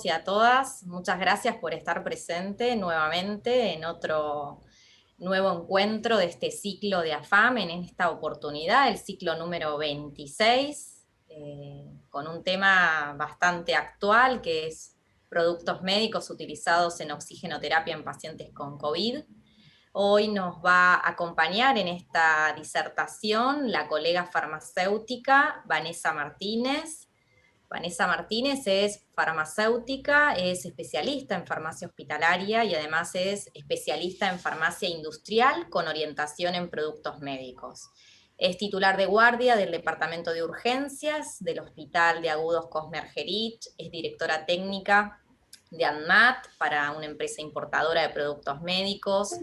y a todas, muchas gracias por estar presente nuevamente en otro nuevo encuentro de este ciclo de AFAM, en esta oportunidad, el ciclo número 26, con un tema bastante actual que es productos médicos utilizados en oxigenoterapia en pacientes con COVID. Hoy nos va a acompañar en esta disertación la colega farmacéutica Vanessa Martínez. Vanessa Martínez es farmacéutica, es especialista en farmacia hospitalaria y además es especialista en farmacia industrial con orientación en productos médicos. Es titular de guardia del Departamento de Urgencias del Hospital de Agudos Cosme Argerich, es directora técnica de ANMAT para una empresa importadora de productos médicos,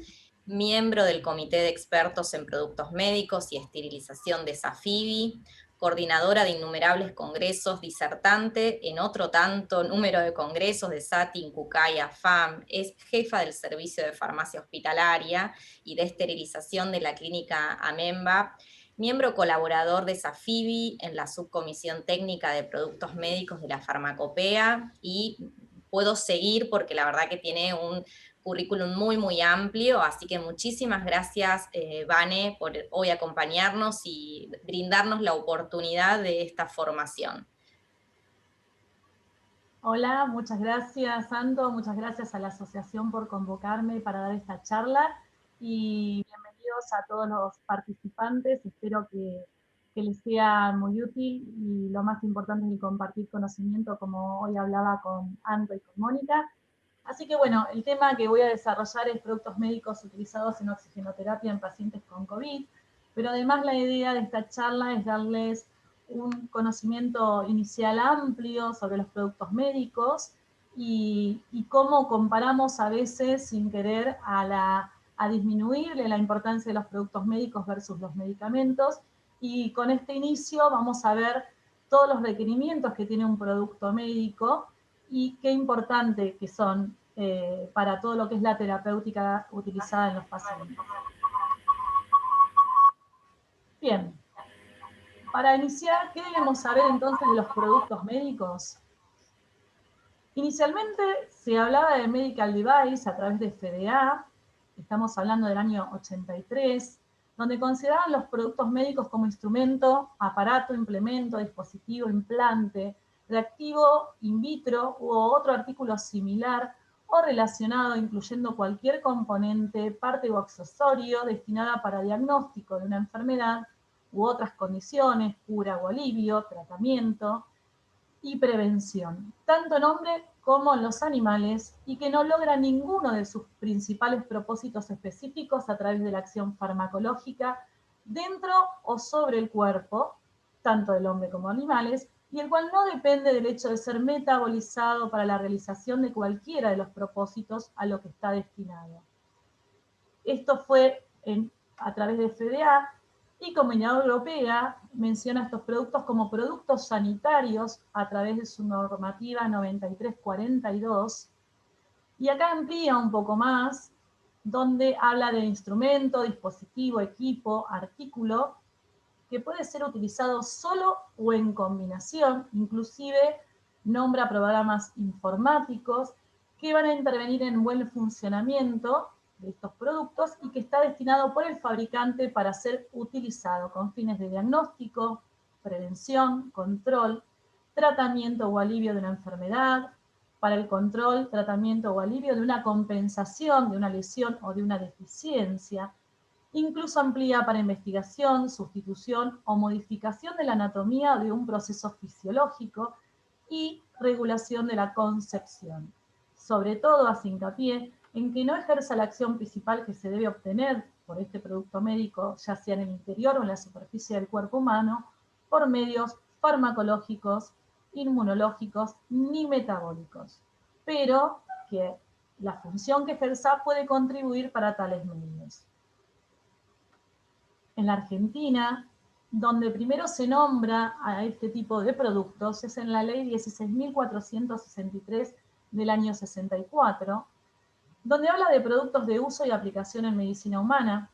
miembro del Comité de Expertos en Productos Médicos y Esterilización de SAFIBI, coordinadora de innumerables congresos, disertante en otro tanto número de congresos de SATI, INCUCAI, AFAM, es jefa del servicio de farmacia hospitalaria y de esterilización de la clínica AMEMBA, miembro colaborador de SAFIBI en la subcomisión técnica de productos médicos de la Farmacopea, y puedo seguir porque la verdad que tiene un currículum muy amplio, así que muchísimas gracias, Vane, por hoy acompañarnos y brindarnos la oportunidad de esta formación. Hola, muchas gracias, Santo, muchas gracias a la asociación por convocarme para dar esta charla y bienvenidos a todos los participantes. Espero que les sea muy útil y lo más importante es el compartir conocimiento, como hoy hablaba con Anto y con Mónica. Así que bueno, el tema que voy a desarrollar es productos médicos utilizados en oxigenoterapia en pacientes con COVID, pero además la idea de esta charla es darles un conocimiento inicial amplio sobre los productos médicos y cómo comparamos a veces sin querer a disminuirle la importancia de los productos médicos versus los medicamentos. Y con este inicio vamos a ver todos los requerimientos que tiene un producto médico y qué importante que son para todo lo que es la terapéutica utilizada en los pacientes. Bien, para iniciar, ¿qué debemos saber entonces de los productos médicos? Inicialmente se hablaba de medical device a través de FDA, estamos hablando del año 83, donde consideraban los productos médicos como instrumento, aparato, implemento, dispositivo, implante, reactivo in vitro u otro artículo similar o relacionado, incluyendo cualquier componente, parte o accesorio destinada para diagnóstico de una enfermedad u otras condiciones, cura o alivio, tratamiento y prevención, tanto en hombres como en los animales, y que no logra ninguno de sus principales propósitos específicos a través de la acción farmacológica dentro o sobre el cuerpo, tanto del hombre como animales, y el cual no depende del hecho de ser metabolizado para la realización de cualquiera de los propósitos a lo que está destinado. Esto fue a través de FDA, y Comunidad Europea menciona estos productos como productos sanitarios a través de su normativa 9342, y acá amplía un poco más, donde habla de instrumento, dispositivo, equipo, artículo, que puede ser utilizado solo o en combinación, inclusive nombra programas informáticos que van a intervenir en buen funcionamiento de estos productos y que está destinado por el fabricante para ser utilizado con fines de diagnóstico, prevención, control, tratamiento o alivio de una enfermedad, para el control, tratamiento o alivio de una compensación de una lesión o de una deficiencia. Incluso amplía para investigación, sustitución o modificación de la anatomía de un proceso fisiológico y regulación de la concepción. Sobre todo hace hincapié en que no ejerza la acción principal que se debe obtener por este producto médico, ya sea en el interior o en la superficie del cuerpo humano, por medios farmacológicos, inmunológicos ni metabólicos, pero que la función que ejerza puede contribuir para tales medios. En la Argentina, donde primero se nombra a este tipo de productos, es en la ley 16.463 del año 64, donde habla de productos de uso y aplicación en medicina humana.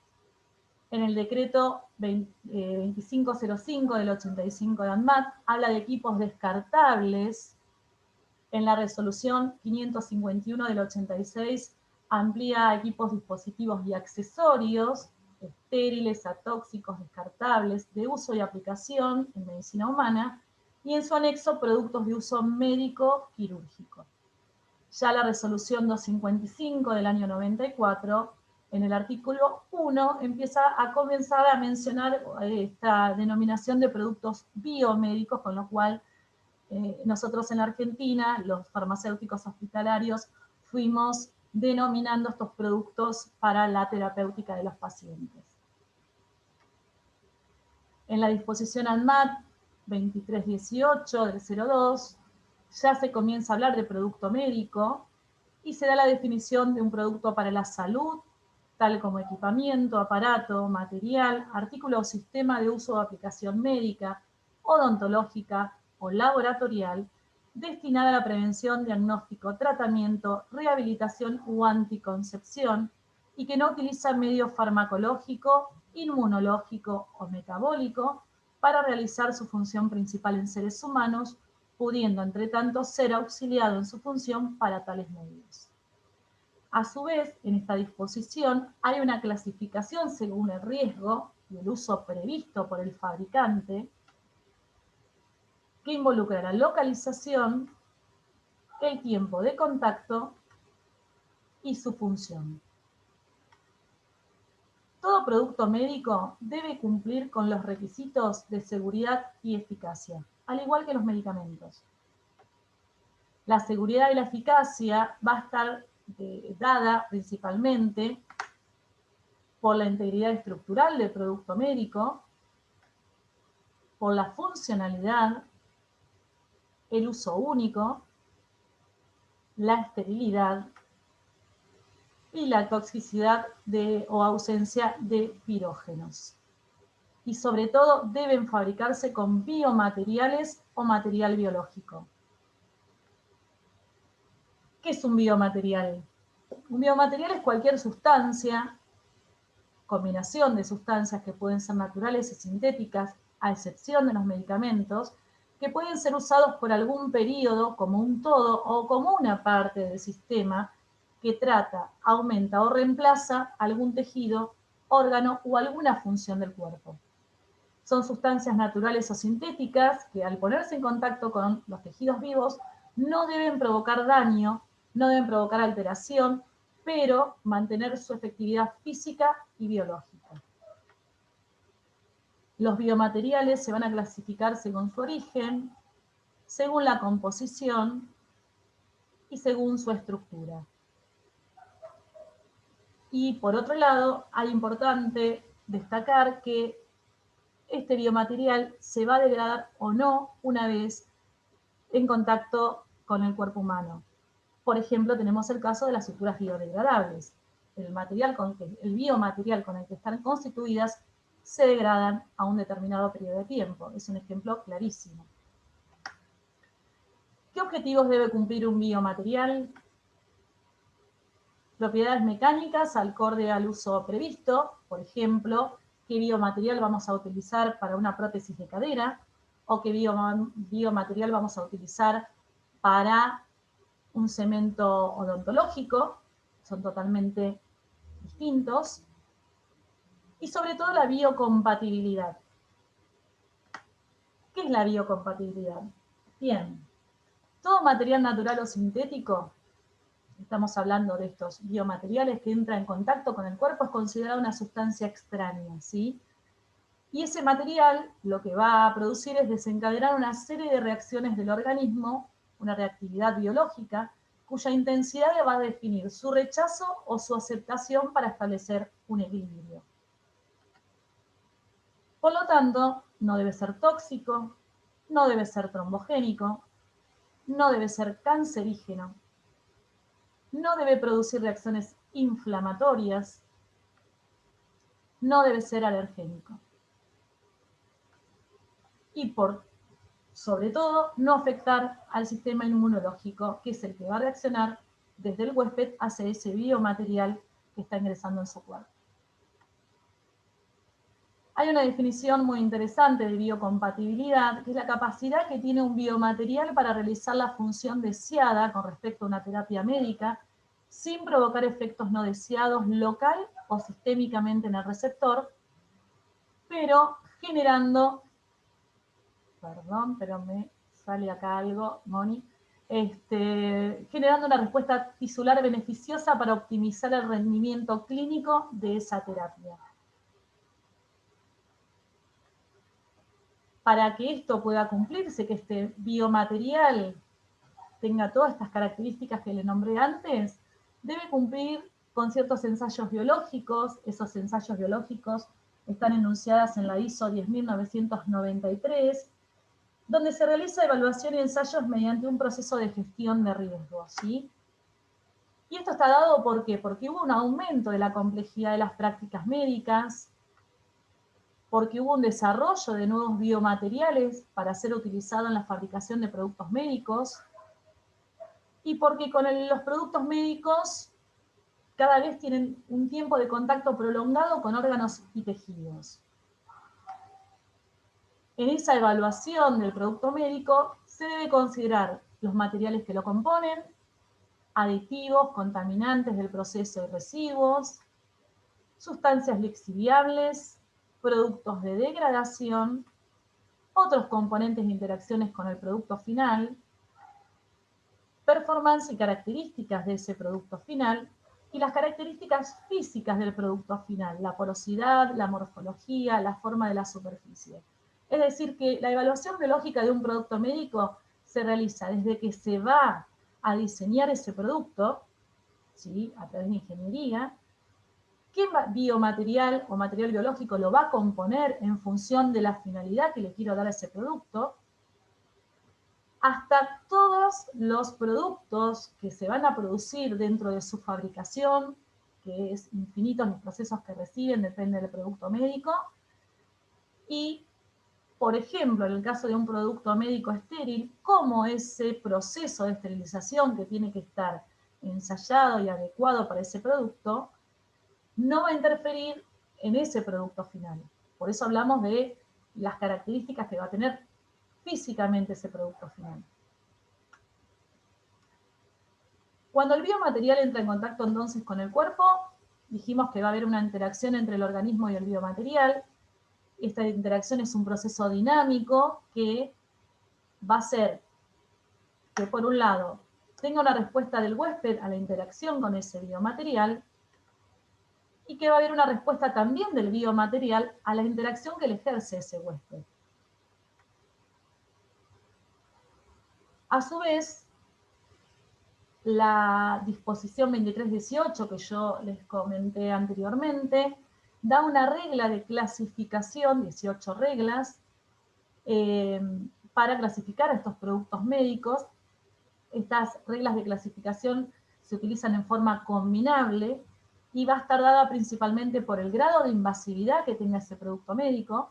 En el decreto 2505 del 85 de ANMAT, habla de equipos descartables En la resolución 551 del 86 amplía equipos, dispositivos y accesorios estériles, atóxicos, descartables, de uso y aplicación en medicina humana, y en su anexo productos de uso médico quirúrgico. Ya la resolución 255 del año 94, en el artículo 1, empieza a comenzar a mencionar esta denominación de productos biomédicos, con lo cual nosotros en Argentina, los farmacéuticos hospitalarios, fuimos denominando estos productos para la terapéutica de los pacientes. En la disposición ANMAT 2318 del 02, ya se comienza a hablar de producto médico y se da la definición de un producto para la salud, tal como equipamiento, aparato, material, artículo o sistema de uso o aplicación médica, odontológica o laboratorial, destinada a la prevención, diagnóstico, tratamiento, rehabilitación u anticoncepción, y que no utiliza medio farmacológico, inmunológico o metabólico para realizar su función principal en seres humanos, pudiendo, entre tanto, ser auxiliado en su función para tales medios. A su vez, en esta disposición hay una clasificación según el riesgo y el uso previsto por el fabricante, que involucra la localización, el tiempo de contacto y su función. Todo producto médico debe cumplir con los requisitos de seguridad y eficacia, al igual que los medicamentos. La seguridad y la eficacia va a estar dada principalmente por la integridad estructural del producto médico, por la funcionalidad, el uso único, la esterilidad y la toxicidad o ausencia de pirógenos. Y sobre todo deben fabricarse con biomateriales o material biológico. ¿Qué es un biomaterial? Un biomaterial es cualquier sustancia, combinación de sustancias que pueden ser naturales y sintéticas, a excepción de los medicamentos, que pueden ser usados por algún periodo como un todo o como una parte del sistema que trata, aumenta o reemplaza algún tejido, órgano o alguna función del cuerpo. Son sustancias naturales o sintéticas que al ponerse en contacto con los tejidos vivos no deben provocar daño, no deben provocar alteración, pero mantener su efectividad física y biológica. Los biomateriales se van a clasificar según su origen, según la composición y según su estructura. Y por otro lado, es importante destacar que este biomaterial se va a degradar o no una vez en contacto con el cuerpo humano. Por ejemplo, tenemos el caso de las suturas biodegradables. El biomaterial con el que están constituidas se degradan a un determinado periodo de tiempo. Es un ejemplo clarísimo. ¿Qué objetivos debe cumplir un biomaterial? Propiedades mecánicas acorde al uso previsto. Por ejemplo, qué biomaterial vamos a utilizar para una prótesis de cadera o qué biomaterial vamos a utilizar para un cemento odontológico. Son totalmente distintos. Y sobre todo la biocompatibilidad. ¿Qué es la biocompatibilidad? Bien, todo material natural o sintético, estamos hablando de estos biomateriales que entran en contacto con el cuerpo, es considerado una sustancia extraña, ¿sí? Y ese material lo que va a producir es desencadenar una serie de reacciones del organismo, una reactividad biológica, cuya intensidad va a definir su rechazo o su aceptación para establecer un equilibrio. Por lo tanto, no debe ser tóxico, no debe ser trombogénico, no debe ser cancerígeno, no debe producir reacciones inflamatorias, no debe ser alergénico. Y sobre todo, no afectar al sistema inmunológico, que es el que va a reaccionar desde el huésped hacia ese biomaterial que está ingresando en su cuerpo. Hay una definición muy interesante de biocompatibilidad, que es la capacidad que tiene un biomaterial para realizar la función deseada con respecto a una terapia médica, sin provocar efectos no deseados local o sistémicamente en el receptor, pero generando, perdón, pero me sale acá algo, Moni, generando una respuesta tisular beneficiosa para optimizar el rendimiento clínico de esa terapia. Para que esto pueda cumplirse, que este biomaterial tenga todas estas características que le nombré antes, debe cumplir con ciertos ensayos biológicos. Esos ensayos biológicos están enunciadas en la ISO 10993, donde se realiza evaluación y ensayos mediante un proceso de gestión de riesgos, ¿sí? Y esto está dado ¿por qué? Porque hubo un aumento de la complejidad de las prácticas médicas, porque hubo un desarrollo de nuevos biomateriales para ser utilizado en la fabricación de productos médicos, y porque con los productos médicos cada vez tienen un tiempo de contacto prolongado con órganos y tejidos. En esa evaluación del producto médico se debe considerar los materiales que lo componen, aditivos, contaminantes del proceso y residuos, sustancias lixiviables, productos de degradación, otros componentes de interacciones con el producto final, performance y características de ese producto final, y las características físicas del producto final, la porosidad, la morfología, la forma de la superficie. Es decir, que la evaluación biológica de un producto médico se realiza desde que se va a diseñar ese producto, ¿sí?, a través de ingeniería, qué biomaterial o material biológico lo va a componer en función de la finalidad que le quiero dar a ese producto, hasta todos los productos que se van a producir dentro de su fabricación, que es infinitos los procesos que reciben, depende del producto médico. Y, por ejemplo, en el caso de un producto médico estéril, cómo ese proceso de esterilización que tiene que estar ensayado y adecuado para ese producto, no va a interferir en ese producto final. Por eso hablamos de las características que va a tener físicamente ese producto final. Cuando el biomaterial entra en contacto entonces con el cuerpo, dijimos que va a haber una interacción entre el organismo y el biomaterial. Esta interacción es un proceso dinámico que va a hacer que, por un lado, tenga una respuesta del huésped a la interacción con ese biomaterial, y que va a haber una respuesta también del biomaterial a la interacción que le ejerce ese huésped. A su vez, la disposición 2318 que yo les comenté anteriormente, da una regla de clasificación, 18 reglas, para clasificar a estos productos médicos. Estas reglas de clasificación se utilizan en forma combinable y va a estar dada principalmente por el grado de invasividad que tenga ese producto médico,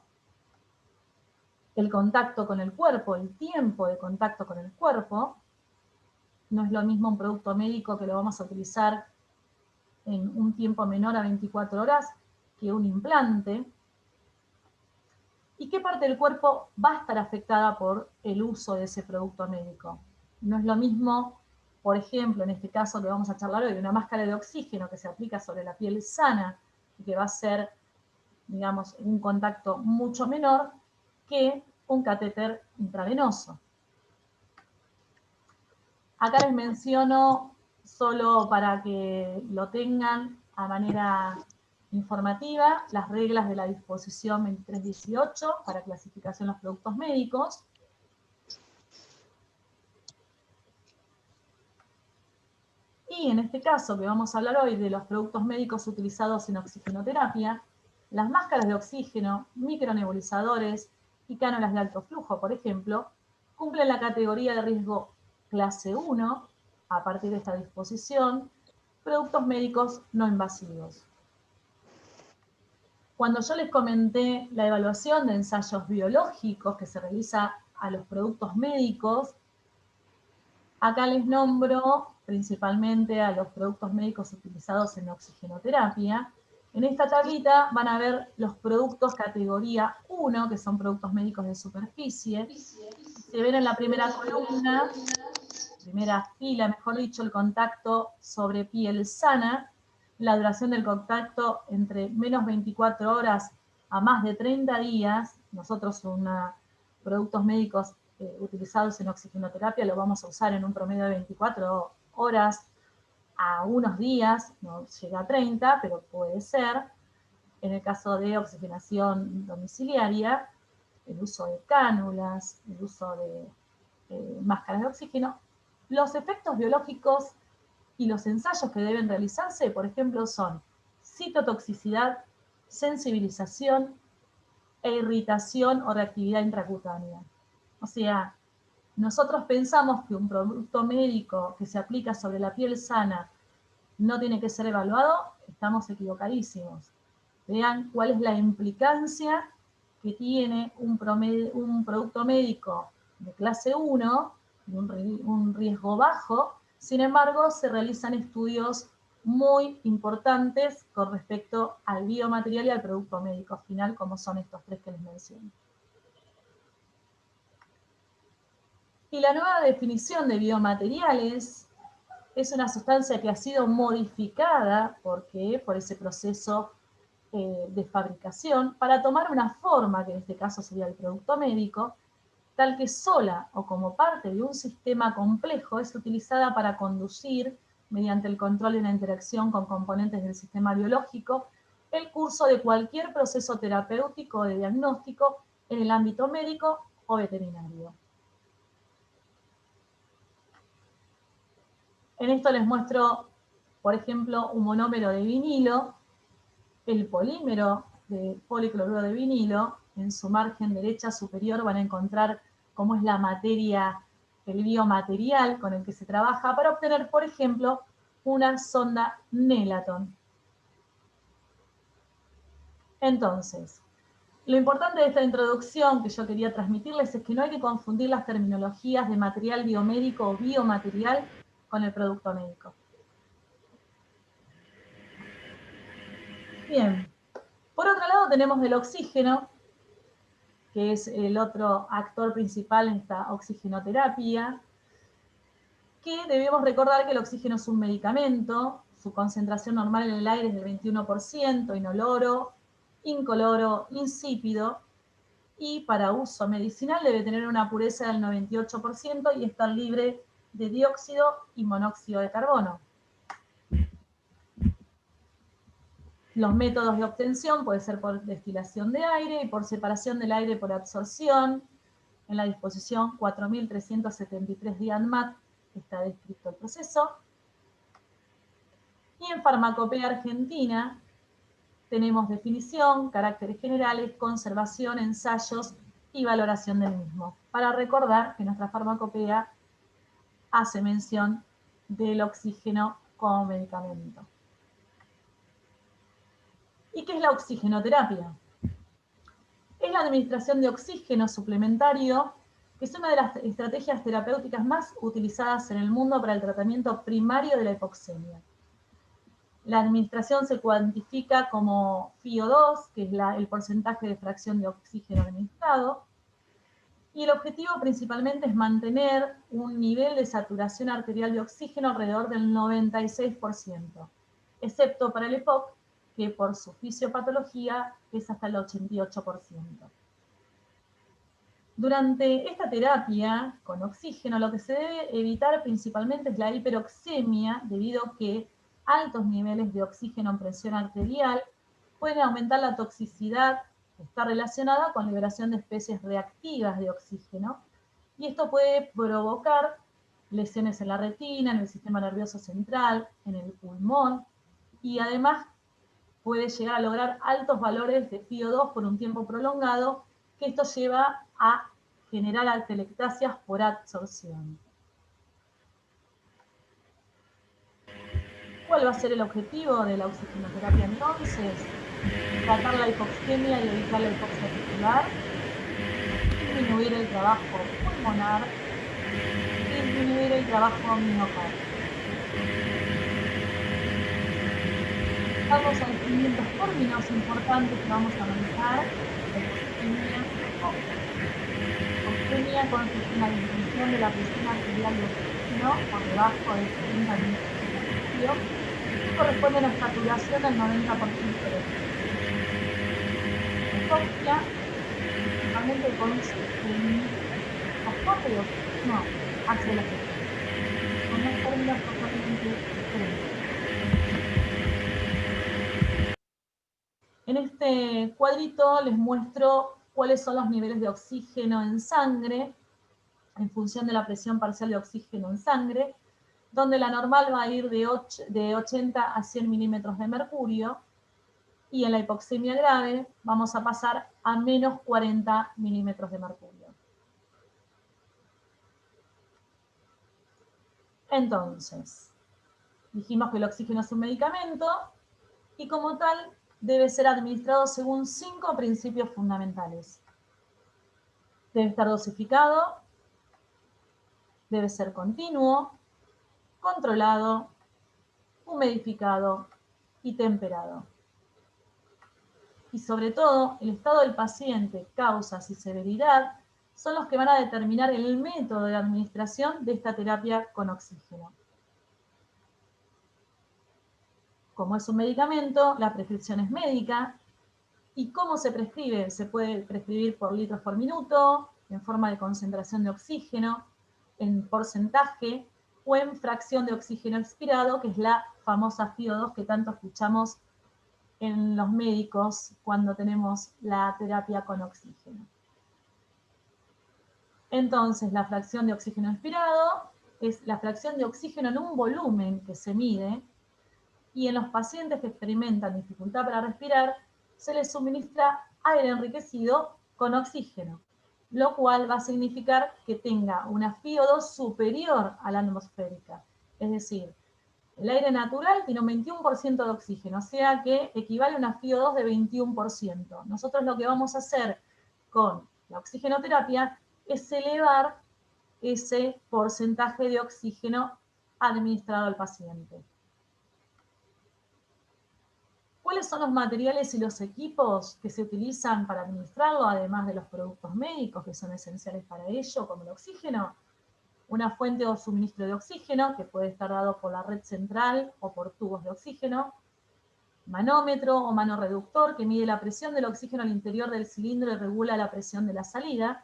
el contacto con el cuerpo, el tiempo de contacto con el cuerpo. No es lo mismo un producto médico que lo vamos a utilizar en un tiempo menor a 24 horas que un implante. ¿Y qué parte del cuerpo va a estar afectada por el uso de ese producto médico? No es lo mismo, por ejemplo, en este caso que vamos a charlar hoy, una máscara de oxígeno que se aplica sobre la piel sana y que va a ser, digamos, un contacto mucho menor que un catéter intravenoso. Acá les menciono, solo para que lo tengan a manera informativa, las reglas de la disposición 2318 para clasificación de los productos médicos. Y en este caso que vamos a hablar hoy de los productos médicos utilizados en oxigenoterapia, las máscaras de oxígeno, micronebulizadores y cánulas de alto flujo, por ejemplo, cumplen la categoría de riesgo clase 1, a partir de esta disposición, productos médicos no invasivos. Cuando yo les comenté la evaluación de ensayos biológicos que se realiza a los productos médicos, acá les nombro principalmente a los productos médicos utilizados en oxigenoterapia, En esta tablita van a ver los productos categoría 1, que son productos médicos de superficie. Se ven en la primera columna, primera fila, mejor dicho, el contacto sobre piel sana, la duración del contacto entre menos 24 horas a más de 30 días. Nosotros productos médicos utilizados en oxigenoterapia lo vamos a usar en un promedio de 24 horas a unos días, no llega a 30, pero puede ser. En el caso de oxigenación domiciliaria, el uso de cánulas, el uso de máscaras de oxígeno. Los efectos biológicos y los ensayos que deben realizarse, por ejemplo, son citotoxicidad, sensibilización e irritación o reactividad intracutánea. O sea, nosotros pensamos que un producto médico que se aplica sobre la piel sana no tiene que ser evaluado, estamos equivocadísimos. Vean cuál es la implicancia que tiene un producto médico de clase 1, de un riesgo bajo. Sin embargo, se realizan estudios muy importantes con respecto al biomaterial y al producto médico final, como son estos tres que les menciono. Y la nueva definición de biomateriales es una sustancia que ha sido modificada por ese proceso de fabricación para tomar una forma, que en este caso sería el producto médico, tal que sola o como parte de un sistema complejo es utilizada para conducir, mediante el control de una interacción con componentes del sistema biológico, el curso de cualquier proceso terapéutico o de diagnóstico en el ámbito médico o veterinario. En esto les muestro, por ejemplo, un monómero de vinilo, el polímero de policloruro de vinilo. En su margen derecha superior van a encontrar cómo es la materia, el biomaterial con el que se trabaja para obtener, por ejemplo, una sonda Nelaton. Entonces, lo importante de esta introducción que yo quería transmitirles es que no hay que confundir las terminologías de material biomédico o biomaterial con el producto médico. Bien, por otro lado tenemos el oxígeno, que es el otro actor principal en esta oxigenoterapia, que debemos recordar que el oxígeno es un medicamento, su concentración normal en el aire es del 21%, inoloro, incoloro, insípido, y para uso medicinal debe tener una pureza del 98% y estar libre de dióxido y monóxido de carbono. Los métodos de obtención pueden ser por destilación de aire y por separación del aire por absorción. En la disposición 4373 de ANMAT está descrito el proceso. Y en Farmacopea Argentina tenemos definición, caracteres generales, conservación, ensayos y valoración del mismo. Para recordar que nuestra farmacopea hace mención del oxígeno como medicamento. ¿Y qué es la oxigenoterapia? Es la administración de oxígeno suplementario, que es una de las estrategias terapéuticas más utilizadas en el mundo para el tratamiento primario de la hipoxemia. La administración se cuantifica como FiO2, que es el porcentaje de fracción de oxígeno administrado, y el objetivo principalmente es mantener un nivel de saturación arterial de oxígeno alrededor del 96%, excepto para el EPOC, que por su fisiopatología es hasta el 88%. Durante esta terapia con oxígeno, lo que se debe evitar principalmente es la hiperoxemia, debido a que altos niveles de oxígeno en presión arterial pueden aumentar la toxicidad que está relacionada con liberación de especies reactivas de oxígeno, y esto puede provocar lesiones en la retina, en el sistema nervioso central, en el pulmón, y además puede llegar a lograr altos valores de FiO2 por un tiempo prolongado, que esto lleva a generar atelectasias por absorción. ¿Cuál va a ser el objetivo de la oxigenoterapia entonces? Tratar la hipoxemia y evitar la hipoxia articular, disminuir el trabajo pulmonar y disminuir el trabajo miocárdico. Vamos a conocimientos términos importantes que vamos a manejar, la hipoxemia óptica. Hipoxemia consiste en la disminución de la presión arterial de oxígeno por debajo de 70 mililitros de mercurio, que corresponde a una saturación del 90% de oxígeno. La hipoxia principalmente consiste en transporte de oxígeno hacia los tejidos. Son dos términos totalmente diferentes. En este cuadrito les muestro cuáles son los niveles de oxígeno en sangre en función de la presión parcial de oxígeno en sangre, donde la normal va a ir de 80 a 100 milímetros de mercurio, y en la hipoxemia grave vamos a pasar a menos 40 milímetros de mercurio. Entonces, dijimos que el oxígeno es un medicamento y como tal debe ser administrado según 5 principios fundamentales. Debe estar dosificado, debe ser continuo, controlado, humidificado y temperado. Y sobre todo, el estado del paciente, causas y severidad son los que van a determinar el método de administración de esta terapia con oxígeno. Como es un medicamento, la prescripción es médica. ¿Y cómo se prescribe? Se puede prescribir por litros por minuto, en forma de concentración de oxígeno, en porcentaje o en fracción de oxígeno expirado, que es la famosa FiO2 que tanto escuchamos en los médicos cuando tenemos la terapia con oxígeno. Entonces, la fracción de oxígeno expirado es la fracción de oxígeno en un volumen que se mide, y en los pacientes que experimentan dificultad para respirar, se les suministra aire enriquecido con oxígeno, lo cual va a significar que tenga una FiO2 superior a la atmosférica. Es decir, el aire natural tiene un 21% de oxígeno, o sea que equivale a una FiO2 de 21%. Nosotros lo que vamos a hacer con la oxigenoterapia es elevar ese porcentaje de oxígeno administrado al paciente. ¿Cuáles son los materiales y los equipos que se utilizan para administrarlo, además de los productos médicos que son esenciales para ello, como el oxígeno? Una fuente o suministro de oxígeno, que puede estar dado por la red central o por tubos de oxígeno. Manómetro o manorreductor, que mide la presión del oxígeno al interior del cilindro y regula la presión de la salida.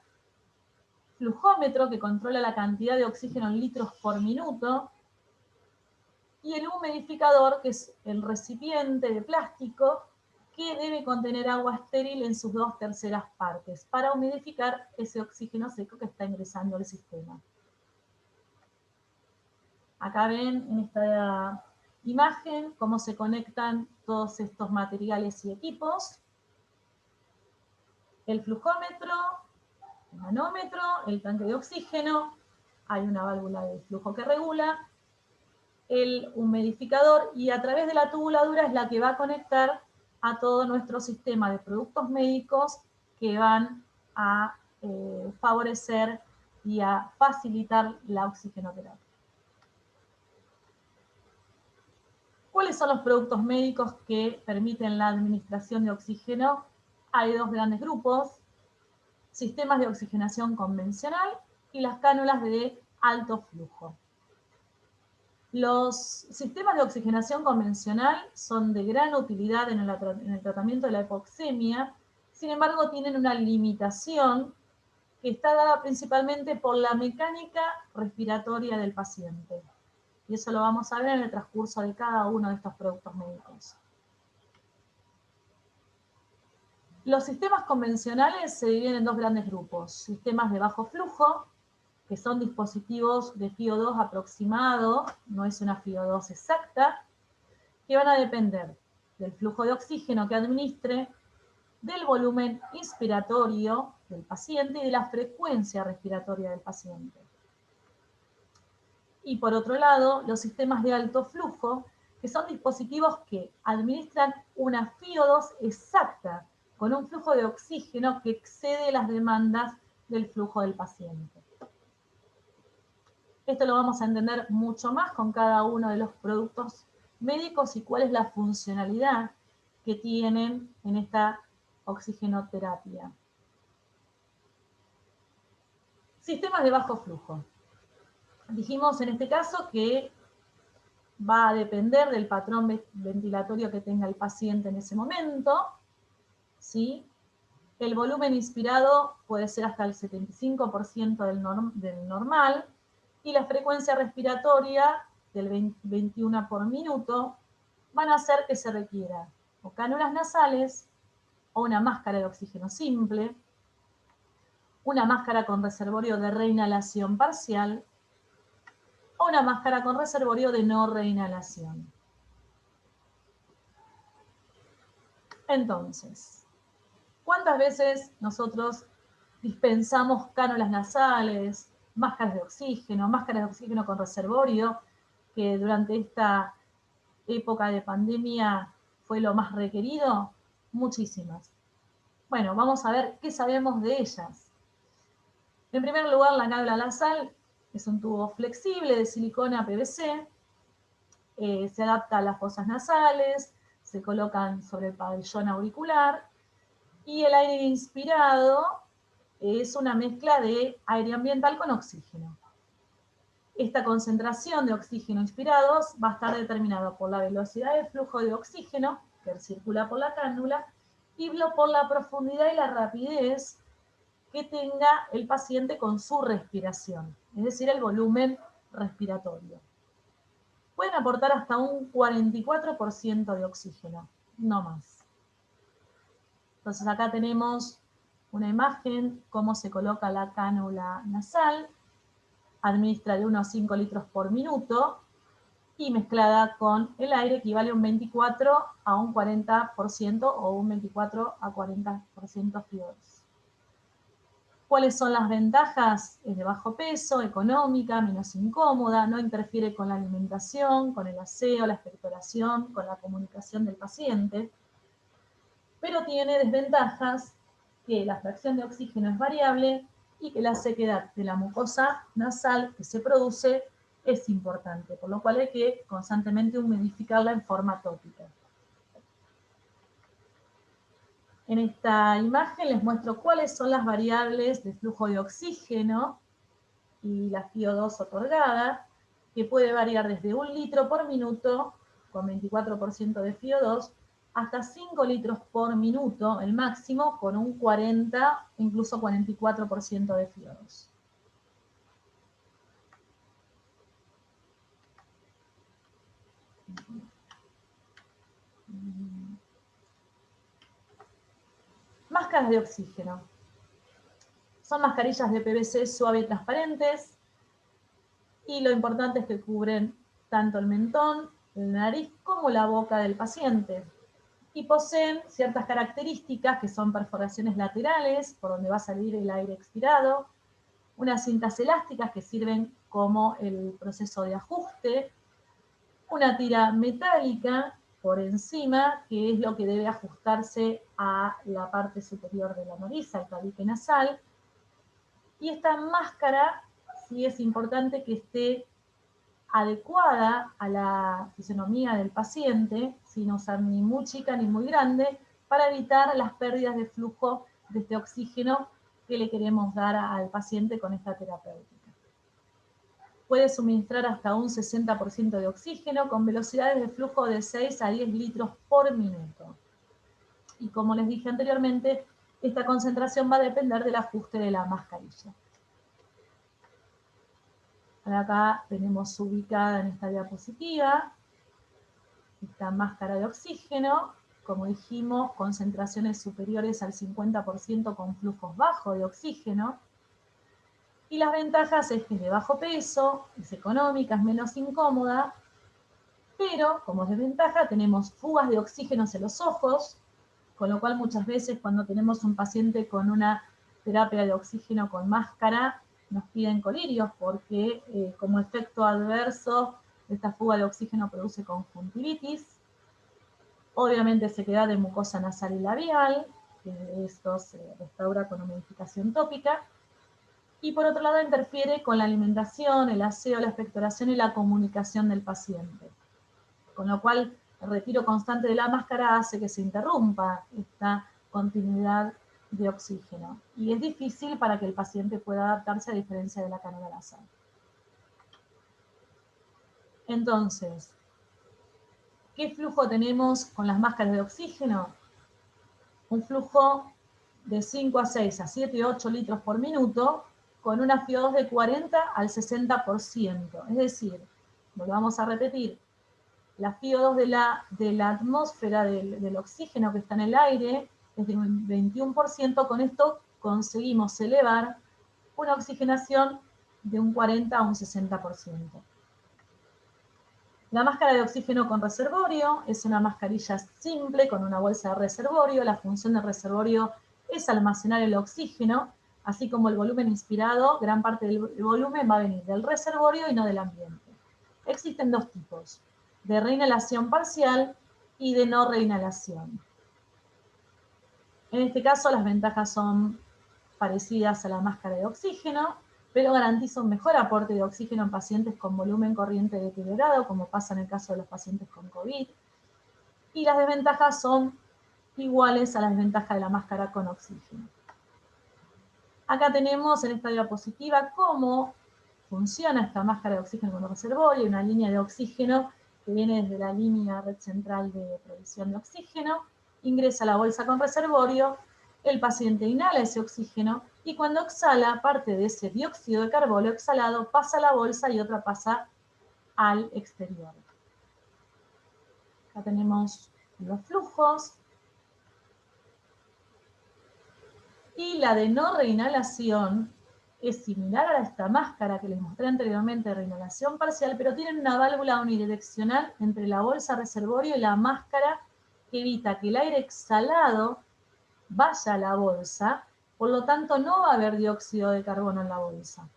Flujómetro, que controla la cantidad de oxígeno en litros por minuto. Y el humidificador, que es el recipiente de plástico que debe contener agua estéril en sus 2/3 partes para humidificar ese oxígeno seco que está ingresando al sistema. Acá ven en esta imagen cómo se conectan todos estos materiales y equipos. El flujómetro, el manómetro, el tanque de oxígeno, hay una válvula de flujo que regula, el humidificador, y a través de la tubuladura es la que va a conectar a todo nuestro sistema de productos médicos que van a favorecer y a facilitar la oxigenoterapia. ¿Cuáles son los productos médicos que permiten la administración de oxígeno? Hay dos grandes grupos: sistemas de oxigenación convencional y las cánulas de alto flujo. Los sistemas de oxigenación convencional son de gran utilidad en el tratamiento de la hipoxemia, sin embargo tienen una limitación que está dada principalmente por la mecánica respiratoria del paciente. Y eso lo vamos a ver en el transcurso de cada uno de estos productos médicos. Los sistemas convencionales se dividen en dos grandes grupos: sistemas de bajo flujo, que son dispositivos de FiO2 aproximado, no es una FiO2 exacta, que van a depender del flujo de oxígeno que administre, del volumen inspiratorio del paciente y de la frecuencia respiratoria del paciente. Y por otro lado, los sistemas de alto flujo, que son dispositivos que administran una FiO2 exacta, con un flujo de oxígeno que excede las demandas del flujo del paciente. Esto lo vamos a entender mucho más con cada uno de los productos médicos y cuál es la funcionalidad que tienen en esta oxigenoterapia. Sistemas de bajo flujo. Dijimos en este caso que va a depender del patrón ventilatorio que tenga el paciente en ese momento, ¿sí? El volumen inspirado puede ser hasta el 75% del normal, y la frecuencia respiratoria del 21 por minuto van a hacer que se requiera o cánulas nasales, o una máscara de oxígeno simple, una máscara con reservorio de reinhalación parcial, o una máscara con reservorio de no reinhalación. Entonces, ¿cuántas veces nosotros dispensamos cánulas nasales, máscaras de oxígeno con reservorio, que durante esta época de pandemia fue lo más requerido? Muchísimas. Bueno, vamos a ver qué sabemos de ellas. En primer lugar, la cánula nasal es un tubo flexible de silicona PVC, se adapta a las fosas nasales, se colocan sobre el pabellón auricular, y el aire inspirado es una mezcla de aire ambiental con oxígeno. Esta concentración de oxígeno inspirado va a estar determinada por la velocidad de flujo de oxígeno que circula por la cánula y por la profundidad y la rapidez que tenga el paciente con su respiración, es decir, el volumen respiratorio. Pueden aportar hasta un 44% de oxígeno, no más. Entonces acá tenemos una imagen, cómo se coloca la cánula nasal, administra de 1 a 5 litros por minuto, y mezclada con el aire equivale a un 24 a un 40% o un 24 a 40% FIO2. ¿Cuáles son las ventajas? Es de bajo peso, económica, menos incómoda, no interfiere con la alimentación, con el aseo, la expectoración, con la comunicación del paciente, pero tiene desventajas, que la fracción de oxígeno es variable y que la sequedad de la mucosa nasal que se produce es importante, por lo cual hay que constantemente humidificarla en forma tópica. En esta imagen les muestro cuáles son las variables de flujo de oxígeno y la FIO2 otorgada, que puede variar desde 1 litro por minuto, con 24% de FIO2, hasta 5 litros por minuto, el máximo, con un 40, incluso 44% de FIO2. Máscaras de oxígeno. Son mascarillas de PVC suave y transparentes, y lo importante es que cubren tanto el mentón, la nariz, como la boca del paciente. Y poseen ciertas características, que son perforaciones laterales, por donde va a salir el aire expirado, unas cintas elásticas que sirven como el proceso de ajuste, una tira metálica por encima, que es lo que debe ajustarse a la parte superior de la nariz, al tabique nasal. Y esta máscara sí es importante que esté adecuada a la fisonomía del paciente, sin usar ni muy chica ni muy grande, para evitar las pérdidas de flujo de este oxígeno que le queremos dar al paciente con esta terapéutica. Puede suministrar hasta un 60% de oxígeno con velocidades de flujo de 6 a 10 litros por minuto. Y como les dije anteriormente, esta concentración va a depender del ajuste de la mascarilla. Acá tenemos ubicada en esta diapositiva esta máscara de oxígeno, como dijimos, concentraciones superiores al 50% con flujos bajos de oxígeno. Y las ventajas es que es de bajo peso, es económica, es menos incómoda, pero como desventaja tenemos fugas de oxígeno hacia los ojos, con lo cual muchas veces cuando tenemos un paciente con una terapia de oxígeno con máscara, nos piden colirios porque como efecto adverso esta fuga de oxígeno produce conjuntivitis. Obviamente sequedad de mucosa nasal y labial, que esto se restaura con humidificación tópica. Y por otro lado interfiere con la alimentación, el aseo, la expectoración y la comunicación del paciente. Con lo cual El retiro constante de la máscara hace que se interrumpa esta continuidad de oxígeno. Y es difícil para que el paciente pueda adaptarse a diferencia de la cánula nasal. Entonces, ¿qué flujo tenemos con las máscaras de oxígeno? Un flujo de 5 a 6 a 7 y 8 litros por minuto con una FiO2 de 40 al 60%. Es decir, volvamos a repetir, la FiO2 de la atmósfera del oxígeno que está en el aire es de un 21%, con esto conseguimos elevar una oxigenación de un 40 a un 60%. La máscara de oxígeno con reservorio es una mascarilla simple con una bolsa de reservorio. La función del reservorio es almacenar el oxígeno, así como el volumen inspirado, gran parte del volumen va a venir del reservorio y no del ambiente. Existen dos tipos, de reinhalación parcial y de no reinhalación. En este caso las ventajas son parecidas a la máscara de oxígeno, pero garantiza un mejor aporte de oxígeno en pacientes con volumen corriente deteriorado, como pasa en el caso de los pacientes con COVID. Y las desventajas son iguales a la desventaja de la máscara con oxígeno. Acá tenemos en esta diapositiva cómo funciona esta máscara de oxígeno con reservorio, una línea de oxígeno que viene desde la línea red central de provisión de oxígeno, ingresa a la bolsa con reservorio, el paciente inhala ese oxígeno y cuando exhala, parte de ese dióxido de carbono exhalado pasa a la bolsa y otra pasa al exterior. Acá tenemos los flujos. Y la de no reinhalación es similar a esta máscara que les mostré anteriormente de reinhalación parcial, pero tienen una válvula unidireccional entre la bolsa reservorio y la máscara que evita que el aire exhalado vaya a la bolsa, por lo tanto no va a haber dióxido de carbono en la bolsa.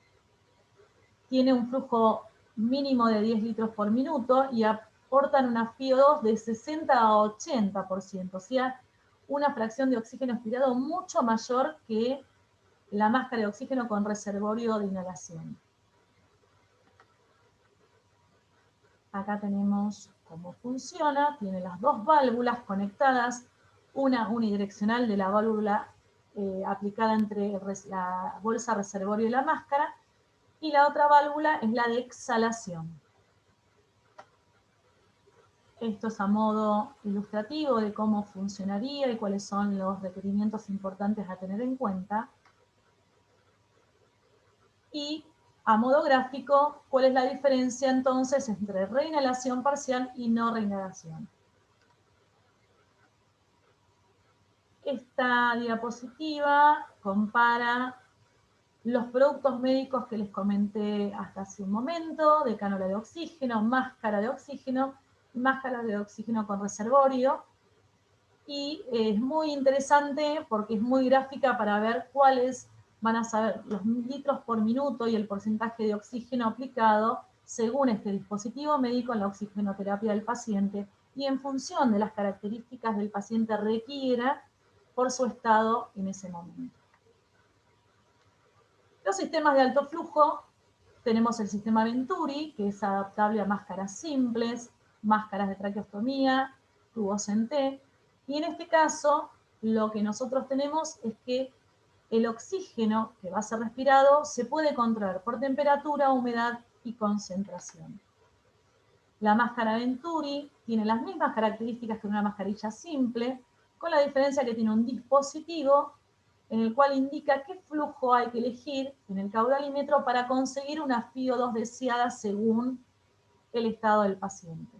Tiene un flujo mínimo de 10 litros por minuto y aportan una FiO2 de 60 a 80%, o sea, una fracción de oxígeno expirado mucho mayor que la máscara de oxígeno con reservorio de inhalación. Acá tenemos cómo funciona, tiene las dos válvulas conectadas, una unidireccional de la válvula aplicada entre la bolsa reservorio y la máscara, y la otra válvula es la de exhalación. Esto es a modo ilustrativo de cómo funcionaría y cuáles son los requerimientos importantes a tener en cuenta. Y a modo gráfico, ¿cuál es la diferencia entonces entre reinhalación parcial y no reinhalación? Esta diapositiva compara los productos médicos que les comenté hasta hace un momento, de cánula de oxígeno, máscara de oxígeno, máscara de oxígeno con reservorio, y es muy interesante porque es muy gráfica para ver cuáles van a ser los litros por minuto y el porcentaje de oxígeno aplicado según este dispositivo médico en la oxigenoterapia del paciente y en función de las características del paciente requiera por su estado en ese momento. Los sistemas de alto flujo, tenemos el sistema Venturi, que es adaptable a máscaras simples, máscaras de traqueostomía, tubos en T, y en este caso lo que nosotros tenemos es que el oxígeno que va a ser respirado se puede controlar por temperatura, humedad y concentración. La máscara Venturi tiene las mismas características que una mascarilla simple, con la diferencia que tiene un dispositivo en el cual indica qué flujo hay que elegir en el caudalímetro para conseguir una FiO2 deseada según el estado del paciente.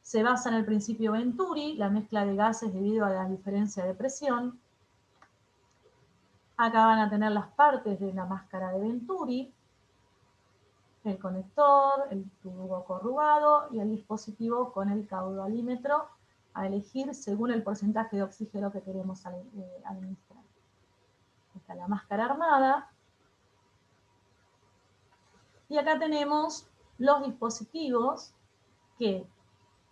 Se basa en el principio Venturi, la mezcla de gases debido a la diferencia de presión. Acá van a tener las partes de la máscara de Venturi, el conector, el tubo corrugado y el dispositivo con el caudalímetro a elegir según el porcentaje de oxígeno que queremos administrar. Está la máscara armada. Y acá tenemos los dispositivos que,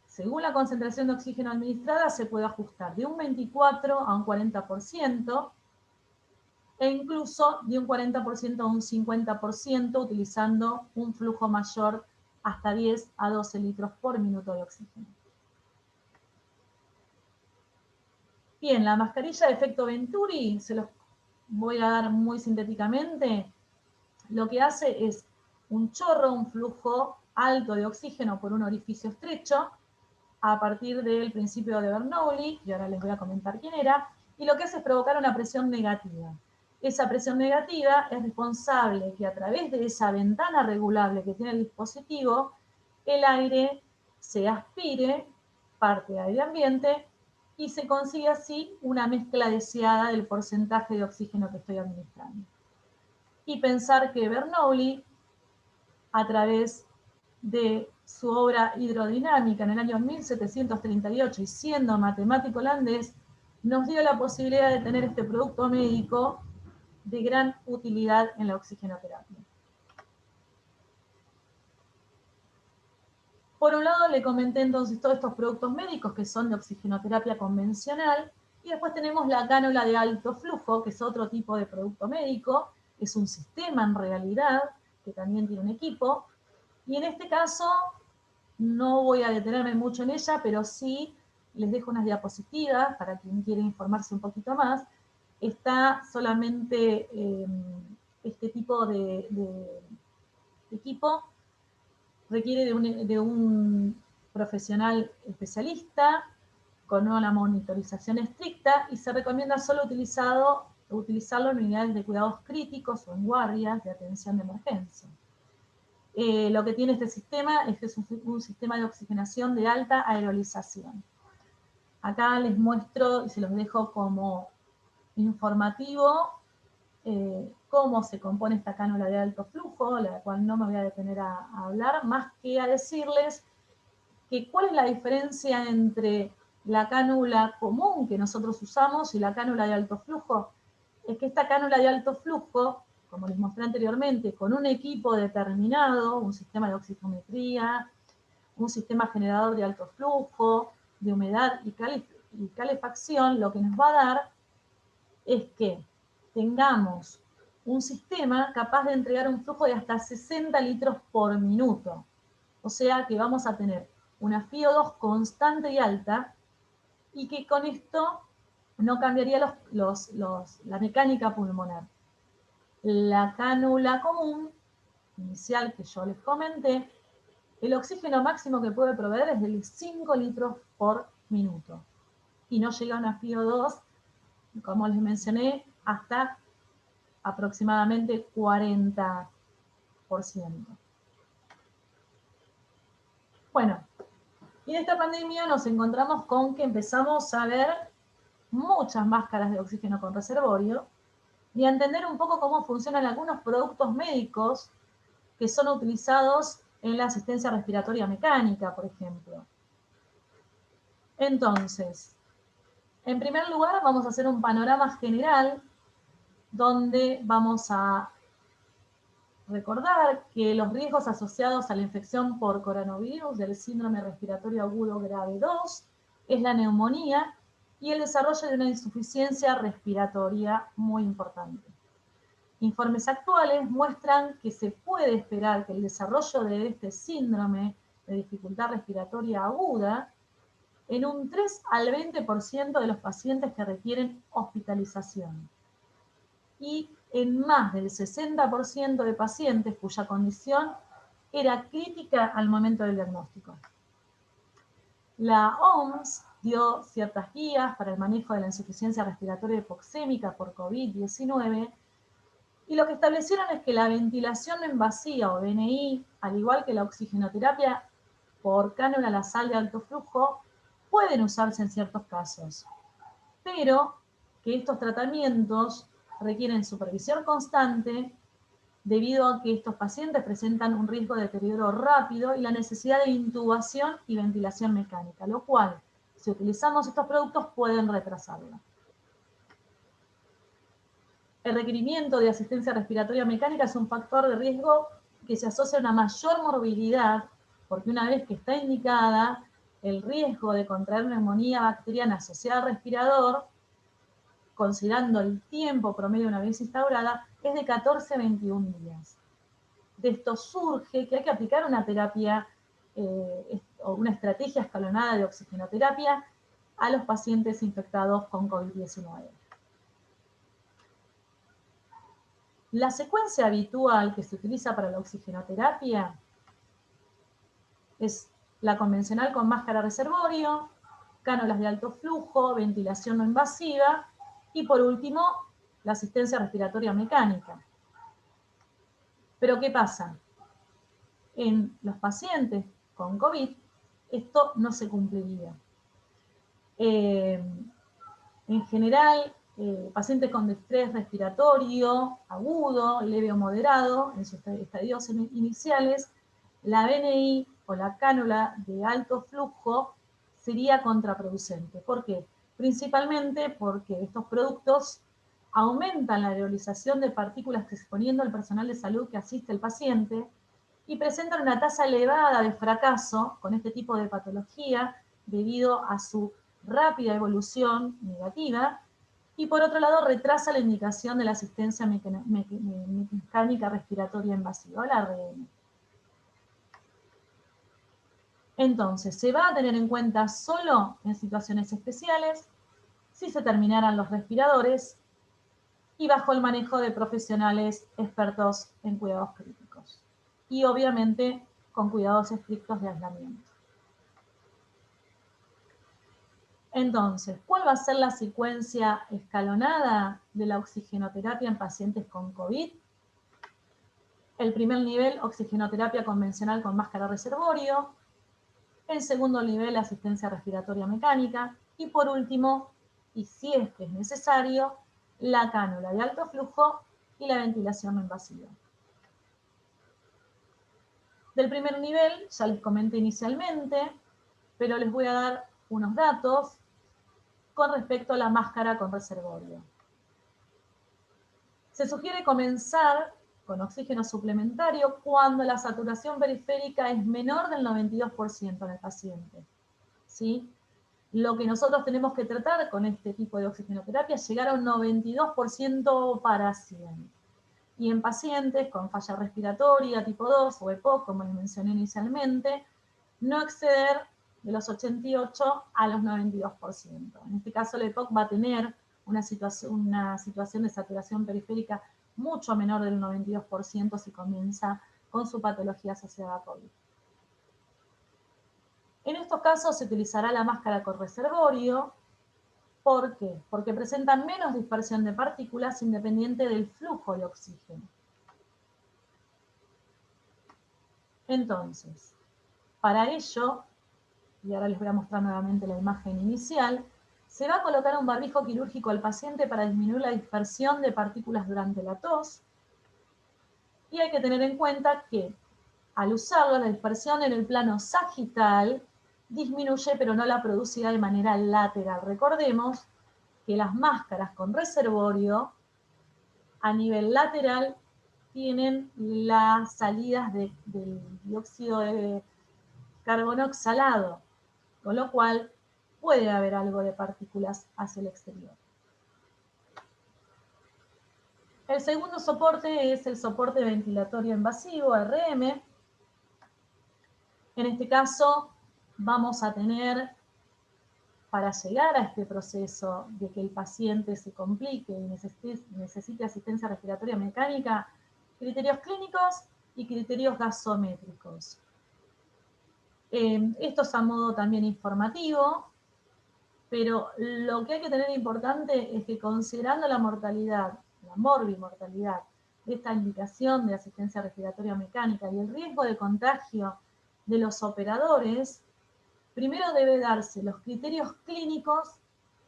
según la concentración de oxígeno administrada, se puede ajustar de un 24 a un 40%, e incluso de un 40% a un 50%, utilizando un flujo mayor hasta 10 a 12 litros por minuto de oxígeno. Bien, la mascarilla de efecto Venturi, se los voy a dar muy sintéticamente. Lo que hace es un chorro, un flujo alto de oxígeno por un orificio estrecho, a partir del principio de Bernoulli, y ahora les voy a comentar quién era, y lo que hace es provocar una presión negativa. Esa presión negativa es responsable que a través de esa ventana regulable que tiene el dispositivo, el aire se aspire, parte de aire ambiente, y se consigue así una mezcla deseada del porcentaje de oxígeno que estoy administrando. Y pensar que Bernoulli, a través de su obra hidrodinámica en el año 1738 y siendo matemático holandés, nos dio la posibilidad de tener este producto médico de gran utilidad en la oxigenoterapia. Por un lado le comenté entonces todos estos productos médicos que son de oxigenoterapia convencional, y después tenemos la cánula de alto flujo, que es otro tipo de producto médico, es un sistema en realidad, que también tiene un equipo, y en este caso no voy a detenerme mucho en ella, pero sí les dejo unas diapositivas para quien quiere informarse un poquito más. Está solamente este tipo de equipo, requiere de un profesional especialista con una monitorización estricta y se recomienda solo utilizarlo en unidades de cuidados críticos o en guardias de atención de emergencia. Lo que tiene este sistema es que es un sistema de oxigenación de alta aerolización. Acá les muestro y se los dejo como informativo cómo se compone esta cánula de alto flujo, la cual no me voy a detener a hablar, más que a decirles que cuál es la diferencia entre la cánula común que nosotros usamos y la cánula de alto flujo. Es que esta cánula de alto flujo, como les mostré anteriormente, con un equipo determinado, un sistema de oxigeometría, un sistema generador de alto flujo, de humedad y calefacción, lo que nos va a dar es que tengamos un sistema capaz de entregar un flujo de hasta 60 litros por minuto. O sea que vamos a tener una FiO2 constante y alta, y que con esto no cambiaría la mecánica pulmonar. La cánula común, inicial que yo les comenté, el oxígeno máximo que puede proveer es de 5 litros por minuto. Y no llega a una FiO2, como les mencioné, hasta aproximadamente 40%. Bueno, y en esta pandemia nos encontramos con que empezamos a ver muchas máscaras de oxígeno con reservorio y a entender un poco cómo funcionan algunos productos médicos que son utilizados en la asistencia respiratoria mecánica, por ejemplo. Entonces, en primer lugar, vamos a hacer un panorama general donde vamos a recordar que los riesgos asociados a la infección por coronavirus del síndrome respiratorio agudo grave 2 es la neumonía y el desarrollo de una insuficiencia respiratoria muy importante. Informes actuales muestran que se puede esperar que el desarrollo de este síndrome de dificultad respiratoria aguda en un 3 al 20% de los pacientes que requieren hospitalización y en más del 60% de pacientes cuya condición era crítica al momento del diagnóstico. La OMS dio ciertas guías para el manejo de la insuficiencia respiratoria hipoxémica por COVID-19 y lo que establecieron es que la ventilación no invasiva o VNI, al igual que la oxigenoterapia por cánula nasal de alto flujo, pueden usarse en ciertos casos, pero que estos tratamientos requieren supervisión constante debido a que estos pacientes presentan un riesgo de deterioro rápido y la necesidad de intubación y ventilación mecánica, lo cual, si utilizamos estos productos, pueden retrasarlo. El requerimiento de asistencia respiratoria mecánica es un factor de riesgo que se asocia a una mayor morbilidad, porque una vez que está indicada, el riesgo de contraer neumonía bacteriana asociada al respirador, considerando el tiempo promedio una vez instaurada, es de 14 a 21 días. De esto surge que hay que aplicar una terapia o una estrategia escalonada de oxigenoterapia a los pacientes infectados con COVID-19. La secuencia habitual que se utiliza para la oxigenoterapia es la convencional con máscara reservorio, cánulas de alto flujo, ventilación no invasiva y por último la asistencia respiratoria mecánica. Pero ¿qué pasa? En los pacientes con COVID esto no se cumpliría. En general, pacientes con estrés respiratorio agudo, leve o moderado, en sus estadios iniciales, la BNI o la cánula de alto flujo sería contraproducente. ¿Por qué? Principalmente porque estos productos aumentan la aerolización de partículas exponiendo al personal de salud que asiste al paciente y presentan una tasa elevada de fracaso con este tipo de patología debido a su rápida evolución negativa, y por otro lado retrasa la indicación de la asistencia mecánica respiratoria invasiva, la RM. Entonces, se va a tener en cuenta solo en situaciones especiales, si se terminaran los respiradores y bajo el manejo de profesionales expertos en cuidados críticos. Y obviamente con cuidados estrictos de aislamiento. Entonces, ¿cuál va a ser la secuencia escalonada de la oxigenoterapia en pacientes con COVID? El primer nivel, oxigenoterapia convencional con máscara reservorio. El segundo nivel, asistencia respiratoria mecánica. Y por último, y si es que es necesario, la cánula de alto flujo y la ventilación no invasiva. Del primer nivel ya les comenté inicialmente, pero les voy a dar unos datos con respecto a la máscara con reservorio. Se sugiere comenzar con oxígeno suplementario cuando la saturación periférica es menor del 92% en el paciente. ¿Sí? Lo que nosotros tenemos que tratar con este tipo de oxigenoterapia es llegar a un 92% para 100. Y en pacientes con falla respiratoria tipo 2 o EPOC, como les mencioné inicialmente, no exceder de los 88 a los 92%. En este caso, el EPOC va a tener una situación de saturación periférica mucho menor del 92% si comienza con su patología asociada a COVID. En estos casos se utilizará la máscara con reservorio. ¿Por qué? Porque presentan menos dispersión de partículas independiente del flujo de oxígeno. Entonces, para ello, y ahora les voy a mostrar nuevamente la imagen inicial, se va a colocar un barbijo quirúrgico al paciente para disminuir la dispersión de partículas durante la tos. Y hay que tener en cuenta que al usarlo, la dispersión en el plano sagital disminuye, pero no la producida de manera lateral. Recordemos que las máscaras con reservorio a nivel lateral tienen las salidas del dióxido de carbono exhalado, con lo cual puede haber algo de partículas hacia el exterior. El segundo soporte es el soporte ventilatorio invasivo, RM. En este caso vamos a tener, para llegar a este proceso de que el paciente se complique y necesite asistencia respiratoria mecánica, criterios clínicos y criterios gasométricos. Esto es a modo también informativo, pero lo que hay que tener importante es que considerando la mortalidad, la morbimortalidad de esta indicación de asistencia respiratoria mecánica y el riesgo de contagio de los operadores, primero debe darse los criterios clínicos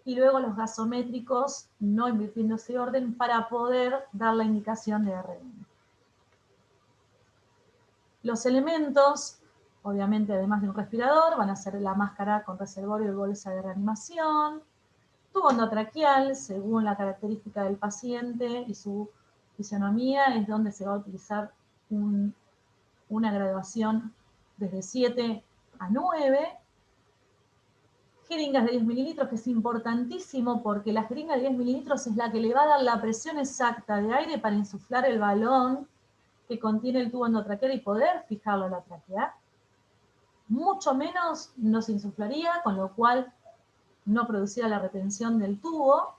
y luego los gasométricos, no invirtiendo ese orden, para poder dar la indicación de RM. Los elementos, obviamente además de un respirador, van a ser la máscara con reservorio y bolsa de reanimación, tubo endotraqueal, según la característica del paciente y su fisionomía, es donde se va a utilizar una graduación desde 7 a 9, jeringas de 10 mililitros, que es importantísimo porque la jeringa de 10 mililitros es la que le va a dar la presión exacta de aire para insuflar el balón que contiene el tubo endotraqueal y poder fijarlo a la tráquea. Mucho menos no se insuflaría, con lo cual no produciría la retención del tubo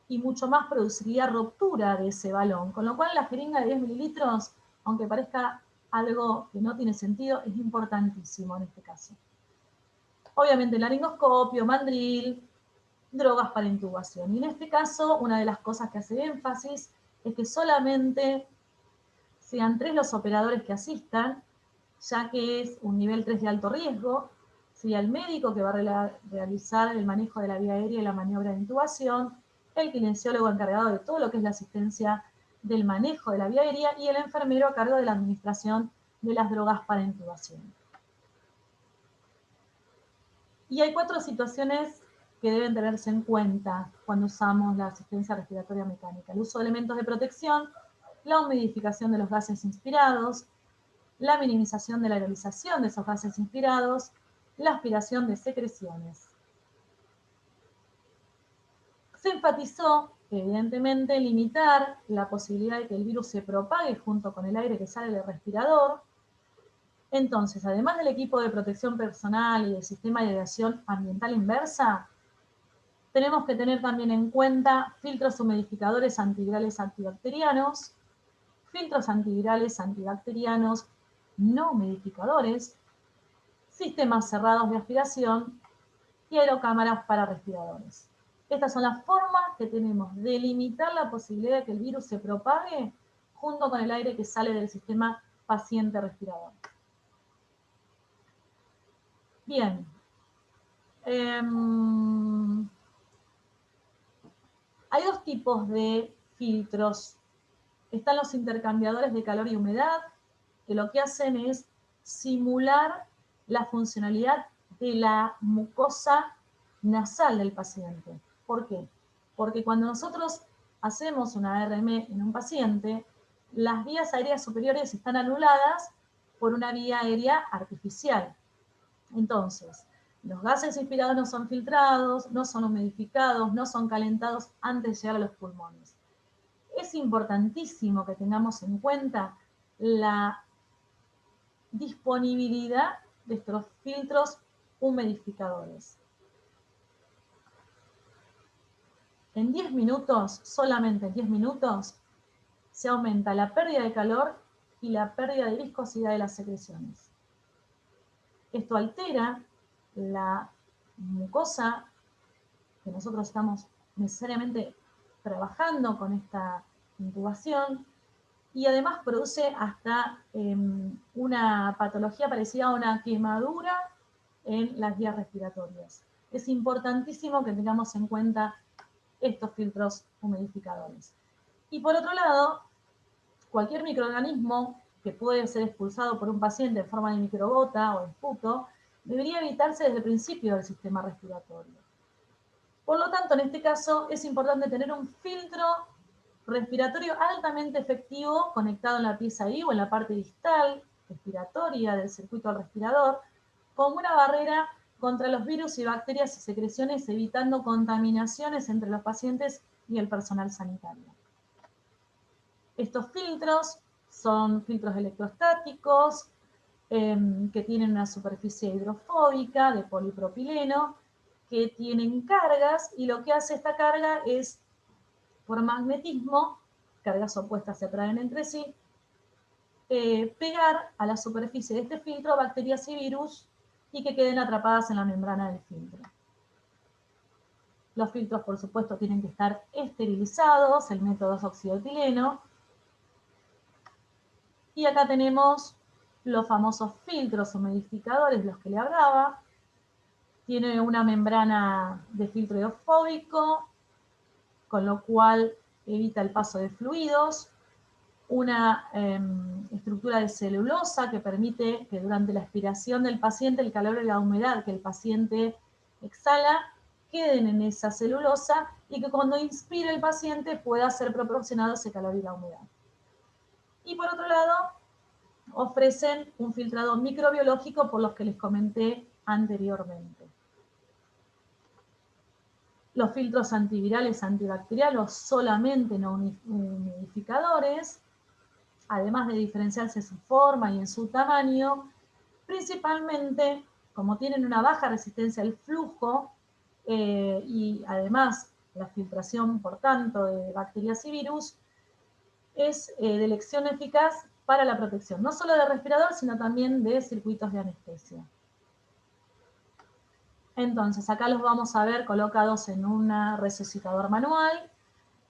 y mucho más produciría ruptura de ese balón. Con lo cual la jeringa de 10 mililitros, aunque parezca algo que no tiene sentido, es importantísimo en este caso. Obviamente laringoscopio, mandril, drogas para intubación. Y en este caso, una de las cosas que hace énfasis es que solamente sean 3 los operadores que asistan, ya que es un nivel 3 de alto riesgo. Sería el médico que va a realizar el manejo de la vía aérea y la maniobra de intubación, el kinesiólogo encargado de todo lo que es la asistencia del manejo de la vía aérea y el enfermero a cargo de la administración de las drogas para intubación. Y hay 4 situaciones que deben tenerse en cuenta cuando usamos la asistencia respiratoria mecánica. El uso de elementos de protección, la humidificación de los gases inspirados, la minimización de la aerolización de esos gases inspirados, la aspiración de secreciones. Se enfatizó, evidentemente, limitar la posibilidad de que el virus se propague junto con el aire que sale del respirador. Entonces, además del equipo de protección personal y del sistema de aireación ambiental inversa, tenemos que tener también en cuenta filtros humidificadores antivirales antibacterianos, filtros antivirales antibacterianos no humidificadores, sistemas cerrados de aspiración y aerocámaras para respiradores. Estas son las formas que tenemos de limitar la posibilidad de que el virus se propague junto con el aire que sale del sistema paciente-respirador. Bien. Hay 2 tipos de filtros. Están los intercambiadores de calor y humedad, que lo que hacen es simular la funcionalidad de la mucosa nasal del paciente. ¿Por qué? Porque cuando nosotros hacemos una ARM en un paciente, las vías aéreas superiores están anuladas por una vía aérea artificial. Entonces, los gases inspirados no son filtrados, no son humidificados, no son calentados antes de llegar a los pulmones. Es importantísimo que tengamos en cuenta la disponibilidad de estos filtros humidificadores. En 10 minutos, solamente en 10 minutos, se aumenta la pérdida de calor y la pérdida de viscosidad de las secreciones. Esto altera la mucosa que nosotros estamos necesariamente trabajando con esta intubación y además produce hasta una patología parecida a una quemadura en las vías respiratorias. Es importantísimo que tengamos en cuenta estos filtros humidificadores. Y por otro lado, cualquier microorganismo que puede ser expulsado por un paciente en forma de microgota o esputo, debería evitarse desde el principio del sistema respiratorio. Por lo tanto, en este caso es importante tener un filtro respiratorio altamente efectivo conectado en la pieza I o en la parte distal respiratoria del circuito al respirador, como una barrera contra los virus y bacterias y secreciones, evitando contaminaciones entre los pacientes y el personal sanitario. Estos filtros son filtros electrostáticos que tienen una superficie hidrofóbica de polipropileno, que tienen cargas y lo que hace esta carga es, por magnetismo, cargas opuestas se atraen entre sí, pegar a la superficie de este filtro bacterias y virus y que queden atrapadas en la membrana del filtro. Los filtros, por supuesto, tienen que estar esterilizados, el método es oxidietileno. Y acá tenemos los famosos filtros humidificadores, los que le hablaba. Tiene una membrana de filtro hidrofóbico, con lo cual evita el paso de fluidos. Una estructura de celulosa que permite que durante la expiración del paciente el calor y la humedad que el paciente exhala queden en esa celulosa y que cuando inspire el paciente pueda ser proporcionado ese calor y la humedad. Y por otro lado, ofrecen un filtrado microbiológico por los que les comenté anteriormente. Los filtros antivirales, antibacterianos, solamente no humidificadores, además de diferenciarse en su forma y en su tamaño, principalmente, como tienen una baja resistencia al flujo, y además la filtración, por tanto, de bacterias y virus, es de elección eficaz para la protección, no solo del respirador, sino también de circuitos de anestesia. Entonces, acá los vamos a ver colocados en un resucitador manual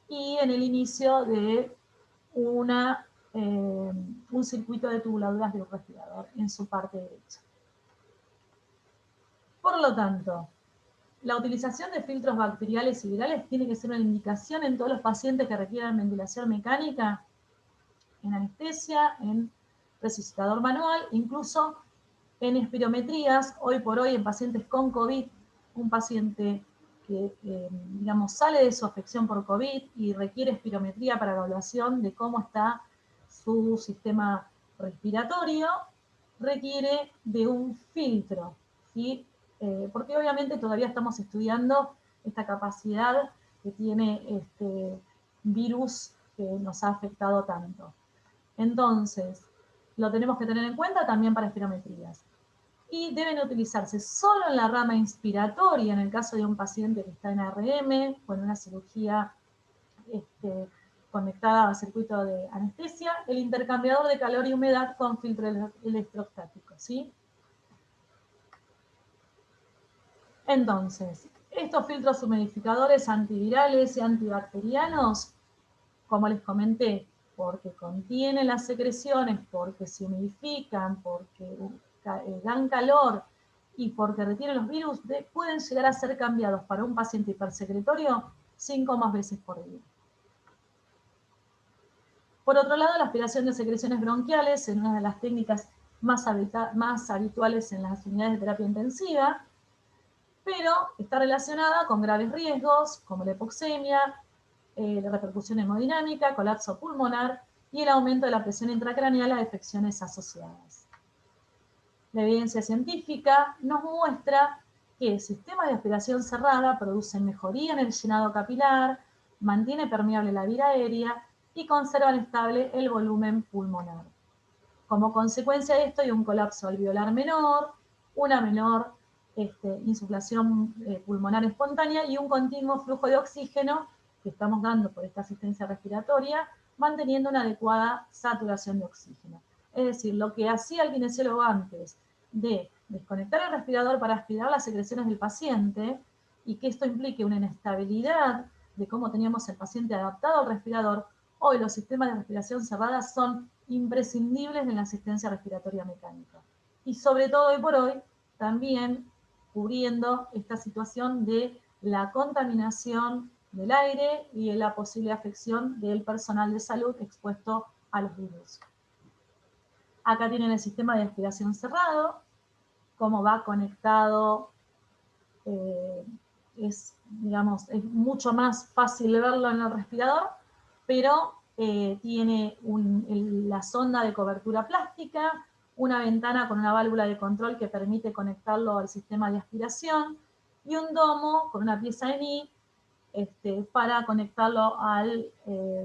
y en el inicio de un circuito de tubuladuras de un respirador en su parte derecha. Por lo tanto, la utilización de filtros bacteriales y virales tiene que ser una indicación en todos los pacientes que requieran ventilación mecánica, en anestesia, en resucitador manual, incluso en espirometrías. Hoy por hoy en pacientes con COVID, un paciente que, digamos, sale de su afección por COVID y requiere espirometría para evaluación de cómo está su sistema respiratorio, requiere de un filtro, ¿sí? Porque obviamente todavía estamos estudiando esta capacidad que tiene este virus que nos ha afectado tanto. Entonces, lo tenemos que tener en cuenta también para espirometrías. Y deben utilizarse solo en la rama inspiratoria, en el caso de un paciente que está en ARM, o en una cirugía conectada al circuito de anestesia, el intercambiador de calor y humedad con filtro electrostático, ¿sí? Entonces, estos filtros humidificadores antivirales y antibacterianos, como les comenté, porque contienen las secreciones, porque se humidifican, porque dan calor y porque retienen los virus, pueden llegar a ser cambiados para un paciente hipersecretorio 5 o más veces por día. Por otro lado, la aspiración de secreciones bronquiales es una de las técnicas más habituales en las unidades de terapia intensiva, pero está relacionada con graves riesgos como la hipoxemia, la repercusión hemodinámica, colapso pulmonar y el aumento de la presión intracraneal a afecciones asociadas. La evidencia científica nos muestra que sistemas de aspiración cerrada producen mejoría en el llenado capilar, mantiene permeable la vía aérea y conservan estable el volumen pulmonar. Como consecuencia de esto hay un colapso alveolar menor, una menor insuflación pulmonar espontánea y un continuo flujo de oxígeno que estamos dando por esta asistencia respiratoria, manteniendo una adecuada saturación de oxígeno. Es decir, lo que hacía el kinesiólogo antes de desconectar el respirador para aspirar las secreciones del paciente y que esto implique una inestabilidad de cómo teníamos el paciente adaptado al respirador, hoy los sistemas de respiración cerrada son imprescindibles en la asistencia respiratoria mecánica. Y sobre todo hoy por hoy, también cubriendo esta situación de la contaminación del aire y de la posible afección del personal de salud expuesto a los virus. Acá tienen el sistema de aspiración cerrado, cómo va conectado, es mucho más fácil verlo en el respirador, pero tiene la sonda de cobertura plástica, una ventana con una válvula de control que permite conectarlo al sistema de aspiración y un domo con una pieza ENI para conectarlo al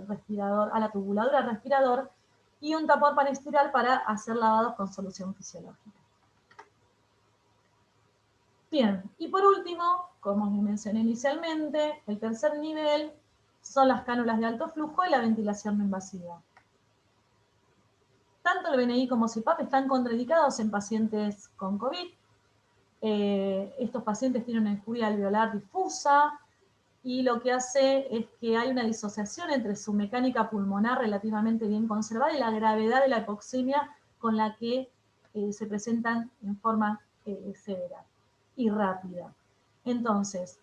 respirador, a la tubuladora del respirador y un tapón panespiral para hacer lavados con solución fisiológica. Bien, y por último, como les mencioné inicialmente, el tercer nivel son las cánulas de alto flujo y la ventilación no invasiva. Tanto el BNI como CPAP están contraindicados en pacientes con COVID. Estos pacientes tienen una injuria alveolar difusa y lo que hace es que hay una disociación entre su mecánica pulmonar relativamente bien conservada y la gravedad de la hipoxemia con la que se presentan en forma severa y rápida. Entonces,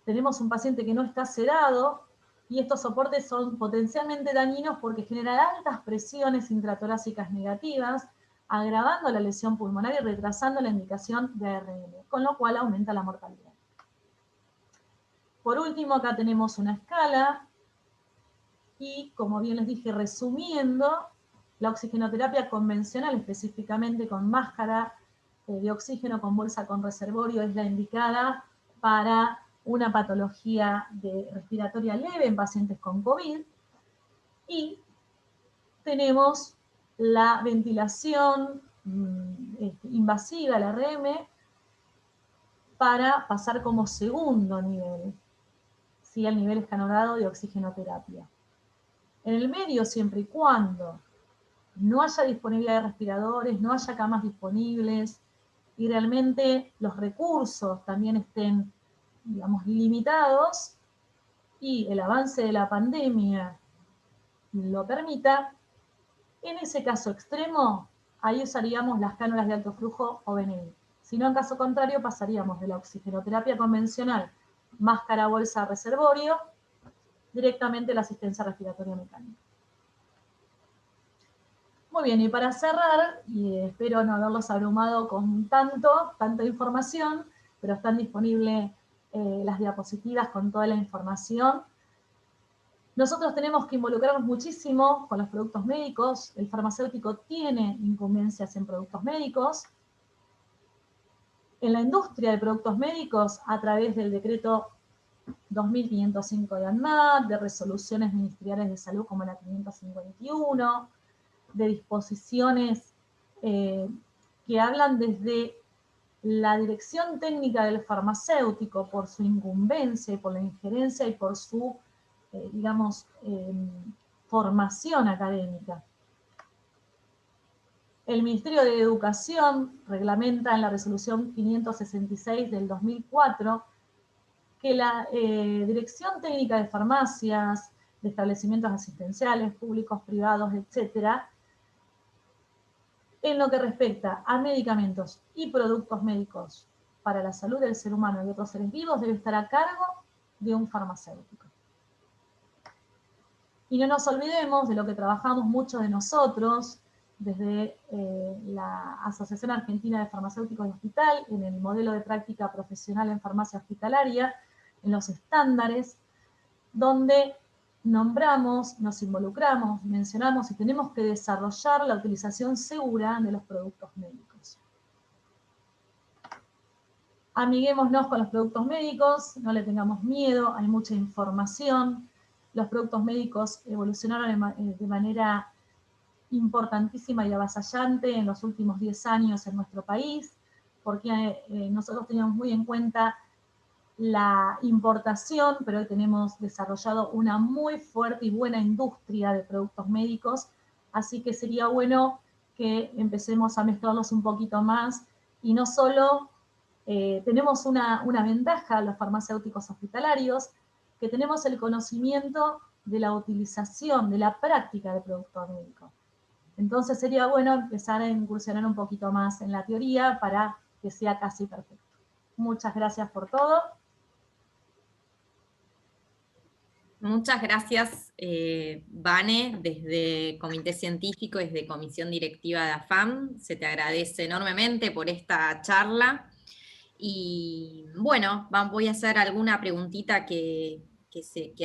tenemos un paciente que no está sedado y estos soportes son potencialmente dañinos porque generan altas presiones intratorácicas negativas, agravando la lesión pulmonar y retrasando la indicación de ARM, con lo cual aumenta la mortalidad. Por último, acá tenemos una escala y, como bien les dije, resumiendo, la oxigenoterapia convencional, específicamente con máscara de oxígeno con bolsa con reservorio, es la indicada para una patología respiratoria leve en pacientes con COVID. Y tenemos la ventilación invasiva, la RM, para pasar como segundo nivel, ¿sí? El nivel escalonado de oxigenoterapia. En el medio, siempre y cuando no haya disponibilidad de respiradores, no haya camas disponibles y realmente los recursos también estén, digamos, limitados y el avance de la pandemia lo permita, en ese caso extremo, ahí usaríamos las cánulas de alto flujo o BNI. Si no, en caso contrario, pasaríamos de la oxigenoterapia convencional, máscara, bolsa, reservorio, directamente a la asistencia respiratoria mecánica. Muy bien, y para cerrar, y espero no haberlos abrumado con tanta información, pero están disponibles las diapositivas con toda la información. Nosotros tenemos que involucrarnos muchísimo con los productos médicos. El farmacéutico tiene incumbencias en productos médicos. En la industria de productos médicos, a través del decreto 2505 de ANMAT, de resoluciones ministeriales de salud como la 551, de disposiciones que hablan desde la dirección técnica del farmacéutico por su incumbencia y por la injerencia y por su, digamos, formación académica. El Ministerio de Educación reglamenta en la resolución 566 del 2004 que la Dirección Técnica de Farmacias, de establecimientos asistenciales, públicos, privados, etcétera, en lo que respecta a medicamentos y productos médicos para la salud del ser humano y otros seres vivos, debe estar a cargo de un farmacéutico. Y no nos olvidemos de lo que trabajamos muchos de nosotros, desde la Asociación Argentina de Farmacéuticos de Hospital, en el modelo de práctica profesional en farmacia hospitalaria, en los estándares, donde nombramos, nos involucramos, mencionamos y tenemos que desarrollar la utilización segura de los productos médicos. Amiguémonos con los productos médicos, no le tengamos miedo, hay mucha información. Los productos médicos evolucionaron de manera importantísima y avasallante en los últimos 10 años en nuestro país, porque nosotros teníamos muy en cuenta la importación, pero hoy tenemos desarrollado una muy fuerte y buena industria de productos médicos, así que sería bueno que empecemos a mezclarlos un poquito más y no solo tenemos una ventaja los farmacéuticos hospitalarios, que tenemos el conocimiento de la utilización, de la práctica del producto médico. Entonces sería bueno empezar a incursionar un poquito más en la teoría para que sea casi perfecto. Muchas gracias por todo. Muchas gracias, Vane, desde Comité Científico, desde Comisión Directiva de AFAM. Se te agradece enormemente por esta charla. Y bueno, voy a hacer alguna preguntita que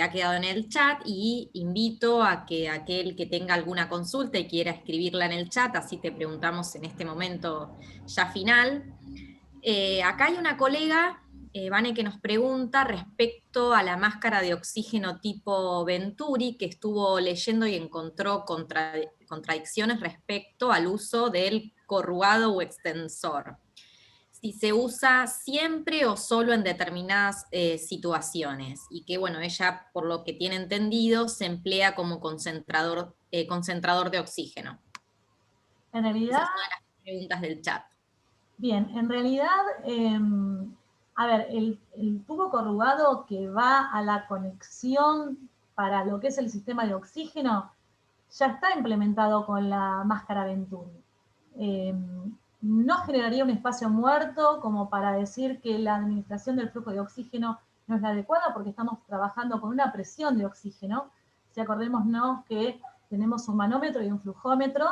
ha quedado en el chat y invito a que aquel que tenga alguna consulta y quiera escribirla en el chat, así te preguntamos en este momento ya final. Acá hay una colega, Vane, que nos pregunta respecto a la máscara de oxígeno tipo Venturi, que estuvo leyendo y encontró contradicciones respecto al uso del corrugado o extensor. Si se usa siempre o solo en determinadas situaciones, y que, bueno, ella, por lo que tiene entendido, se emplea como concentrador de oxígeno. En realidad, Esa es una de las preguntas del chat. bien, en realidad, a ver, el tubo corrugado que va a la conexión para lo que es el sistema de oxígeno ya está implementado con la máscara Venturi. No generaría un espacio muerto como para decir que la administración del flujo de oxígeno no es la adecuada porque estamos trabajando con una presión de oxígeno. Si acordémonos que tenemos un manómetro y un flujómetro,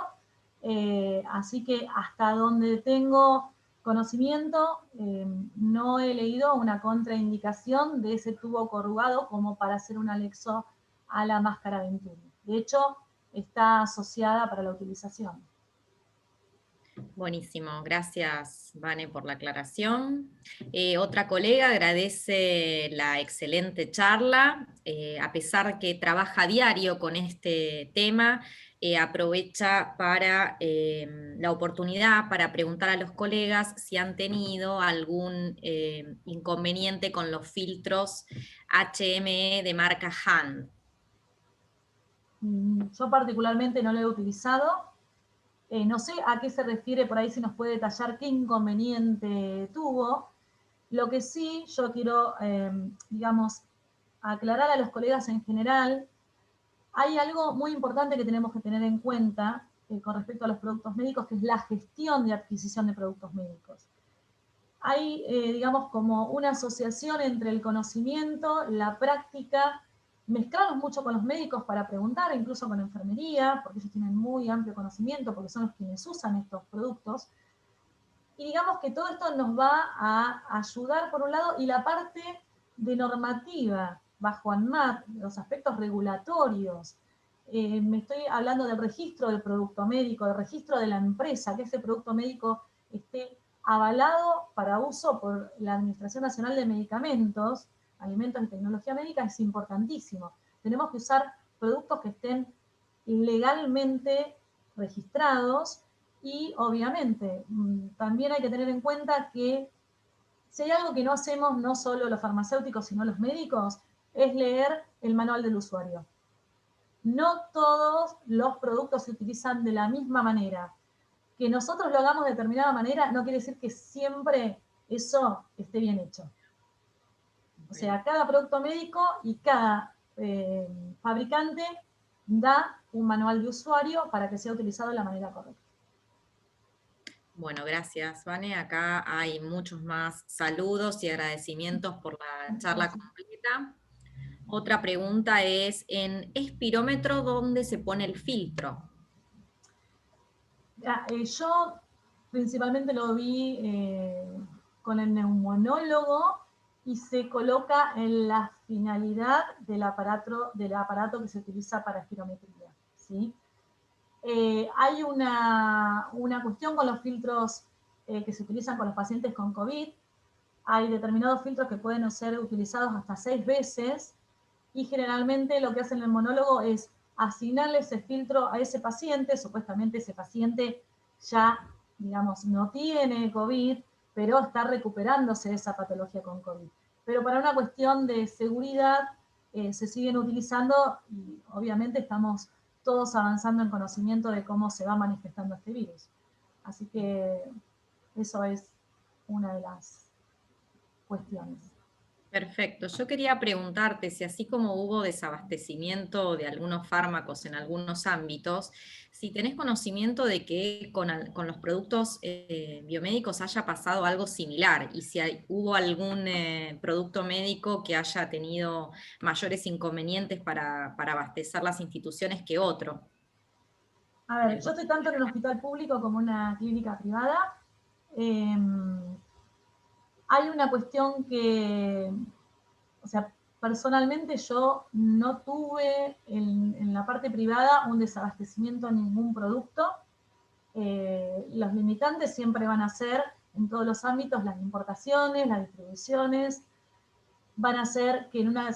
así que hasta donde tengo conocimiento, no he leído una contraindicación de ese tubo corrugado como para hacer un anexo a la máscara Venturi. De hecho, está asociada para la utilización. Buenísimo, gracias Vane por la aclaración. Otra colega agradece la excelente charla, a pesar que trabaja a diario con este tema, aprovecha para la oportunidad para preguntar a los colegas si han tenido algún inconveniente con los filtros HME de marca Han. Yo particularmente no lo he utilizado. No sé a qué se refiere, por ahí si nos puede detallar qué inconveniente tuvo. Lo que sí yo quiero, digamos, aclarar a los colegas en general, hay algo muy importante que tenemos que tener en cuenta con respecto a los productos médicos, que es la gestión de adquisición de productos médicos. Hay, digamos, como una asociación entre el conocimiento, la práctica, mezclamos mucho con los médicos para preguntar, incluso con enfermería, porque ellos tienen muy amplio conocimiento, porque son los quienes usan estos productos. Y digamos que todo esto nos va a ayudar, por un lado, y la parte de normativa, bajo ANMAT, los aspectos regulatorios. Me estoy hablando del registro del producto médico, del registro de la empresa, que ese producto médico esté avalado para uso por la Administración Nacional de Medicamentos, Alimentos y Tecnología Médica, es importantísimo. Tenemos que usar productos que estén legalmente registrados y obviamente también hay que tener en cuenta que si hay algo que no hacemos no solo los farmacéuticos sino los médicos, es leer el manual del usuario. No todos los productos se utilizan de la misma manera. Que nosotros lo hagamos de determinada manera no quiere decir que siempre eso esté bien hecho. O sea, cada producto médico y cada fabricante da un manual de usuario para que sea utilizado de la manera correcta. Bueno, gracias, Vane. Acá hay muchos más saludos y agradecimientos por la charla completa. Otra pregunta es, ¿en espirómetro dónde se pone el filtro? Yo principalmente lo vi con el neumonólogo y se coloca en la finalidad del aparato que se utiliza para espirometría, ¿sí? Hay una cuestión con los filtros que se utilizan con los pacientes con COVID. Hay determinados filtros que pueden ser utilizados hasta 6 veces y generalmente lo que hace el neumonólogo es asignarle ese filtro a ese paciente, supuestamente ese paciente ya, digamos, no tiene COVID, pero está recuperándose de esa patología con COVID. Pero para una cuestión de seguridad se siguen utilizando y obviamente estamos todos avanzando en conocimiento de cómo se va manifestando este virus. Así que eso es una de las cuestiones. Perfecto. Yo quería preguntarte si así como hubo desabastecimiento de algunos fármacos en algunos ámbitos, si tenés conocimiento de que con los productos biomédicos haya pasado algo similar y si hubo algún producto médico que haya tenido mayores inconvenientes para abastecer las instituciones que otro. A ver, yo estoy tanto en un hospital público como en una clínica privada. Hay una cuestión que, o sea, personalmente yo no tuve en la parte privada un desabastecimiento en ningún producto. Los limitantes siempre van a ser en todos los ámbitos las importaciones, las distribuciones, van a ser que en una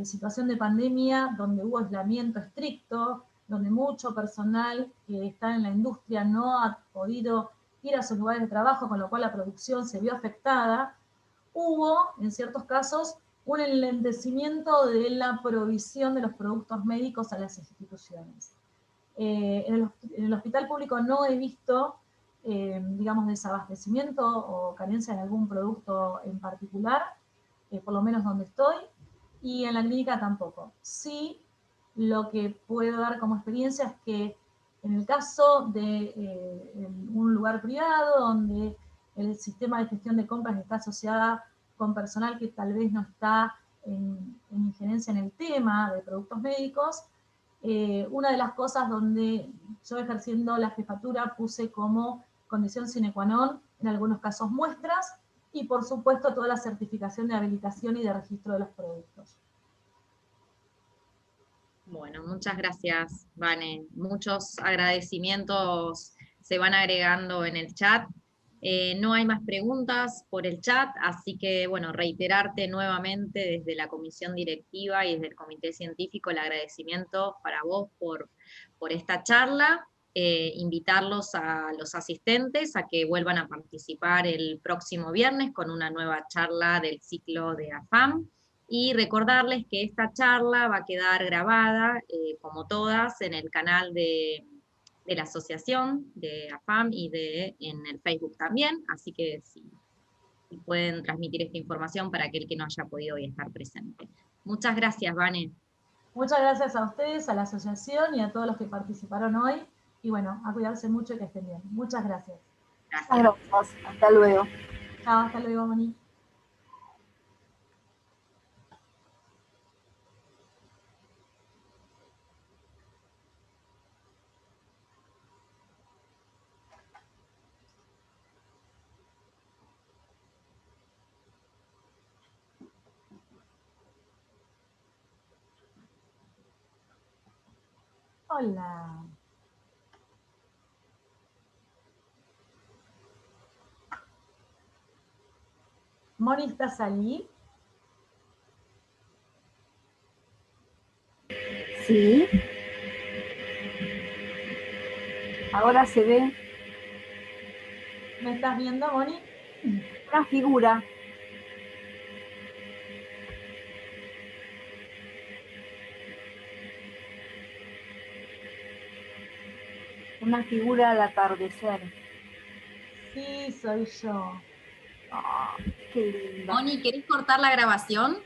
situación de pandemia donde hubo aislamiento estricto, donde mucho personal que está en la industria no ha podido ir a sus lugares de trabajo, con lo cual la producción se vio afectada, hubo, en ciertos casos, un enlentecimiento de la provisión de los productos médicos a las instituciones. En el hospital público no he visto, digamos, desabastecimiento o carencia de algún producto en particular, por lo menos donde estoy, y en la clínica tampoco. Sí, lo que puedo dar como experiencia es que en el caso de un lugar privado donde el sistema de gestión de compras está asociada con personal que tal vez no está en injerencia en el tema de productos médicos, una de las cosas donde yo ejerciendo la jefatura puse como condición sine qua non, en algunos casos muestras, y por supuesto toda la certificación de habilitación y de registro de los productos. Bueno, muchas gracias, Vane. Muchos agradecimientos se van agregando en el chat. No hay más preguntas por el chat, así que, bueno, reiterarte nuevamente desde la comisión directiva y desde el comité científico el agradecimiento para vos por esta charla, invitarlos a los asistentes a que vuelvan a participar el próximo viernes con una nueva charla del ciclo de AFAM, y recordarles que esta charla va a quedar grabada, como todas, en el canal de la asociación de AFAM y en el Facebook también, así que si pueden transmitir esta información para aquel que no haya podido hoy estar presente. Muchas gracias, Vane. Muchas gracias a ustedes, a la asociación y a todos los que participaron hoy. Y bueno, a cuidarse mucho y que estén bien. Muchas gracias. Gracias. Hasta luego. Chao, hasta luego, Moni. Hola. Moni, ¿estás ahí? Sí. Ahora se ve ¿Me estás viendo, Moni? una figura. Una figura al atardecer. Sí, soy yo. Oh, qué linda. Moni, ¿querés cortar la grabación?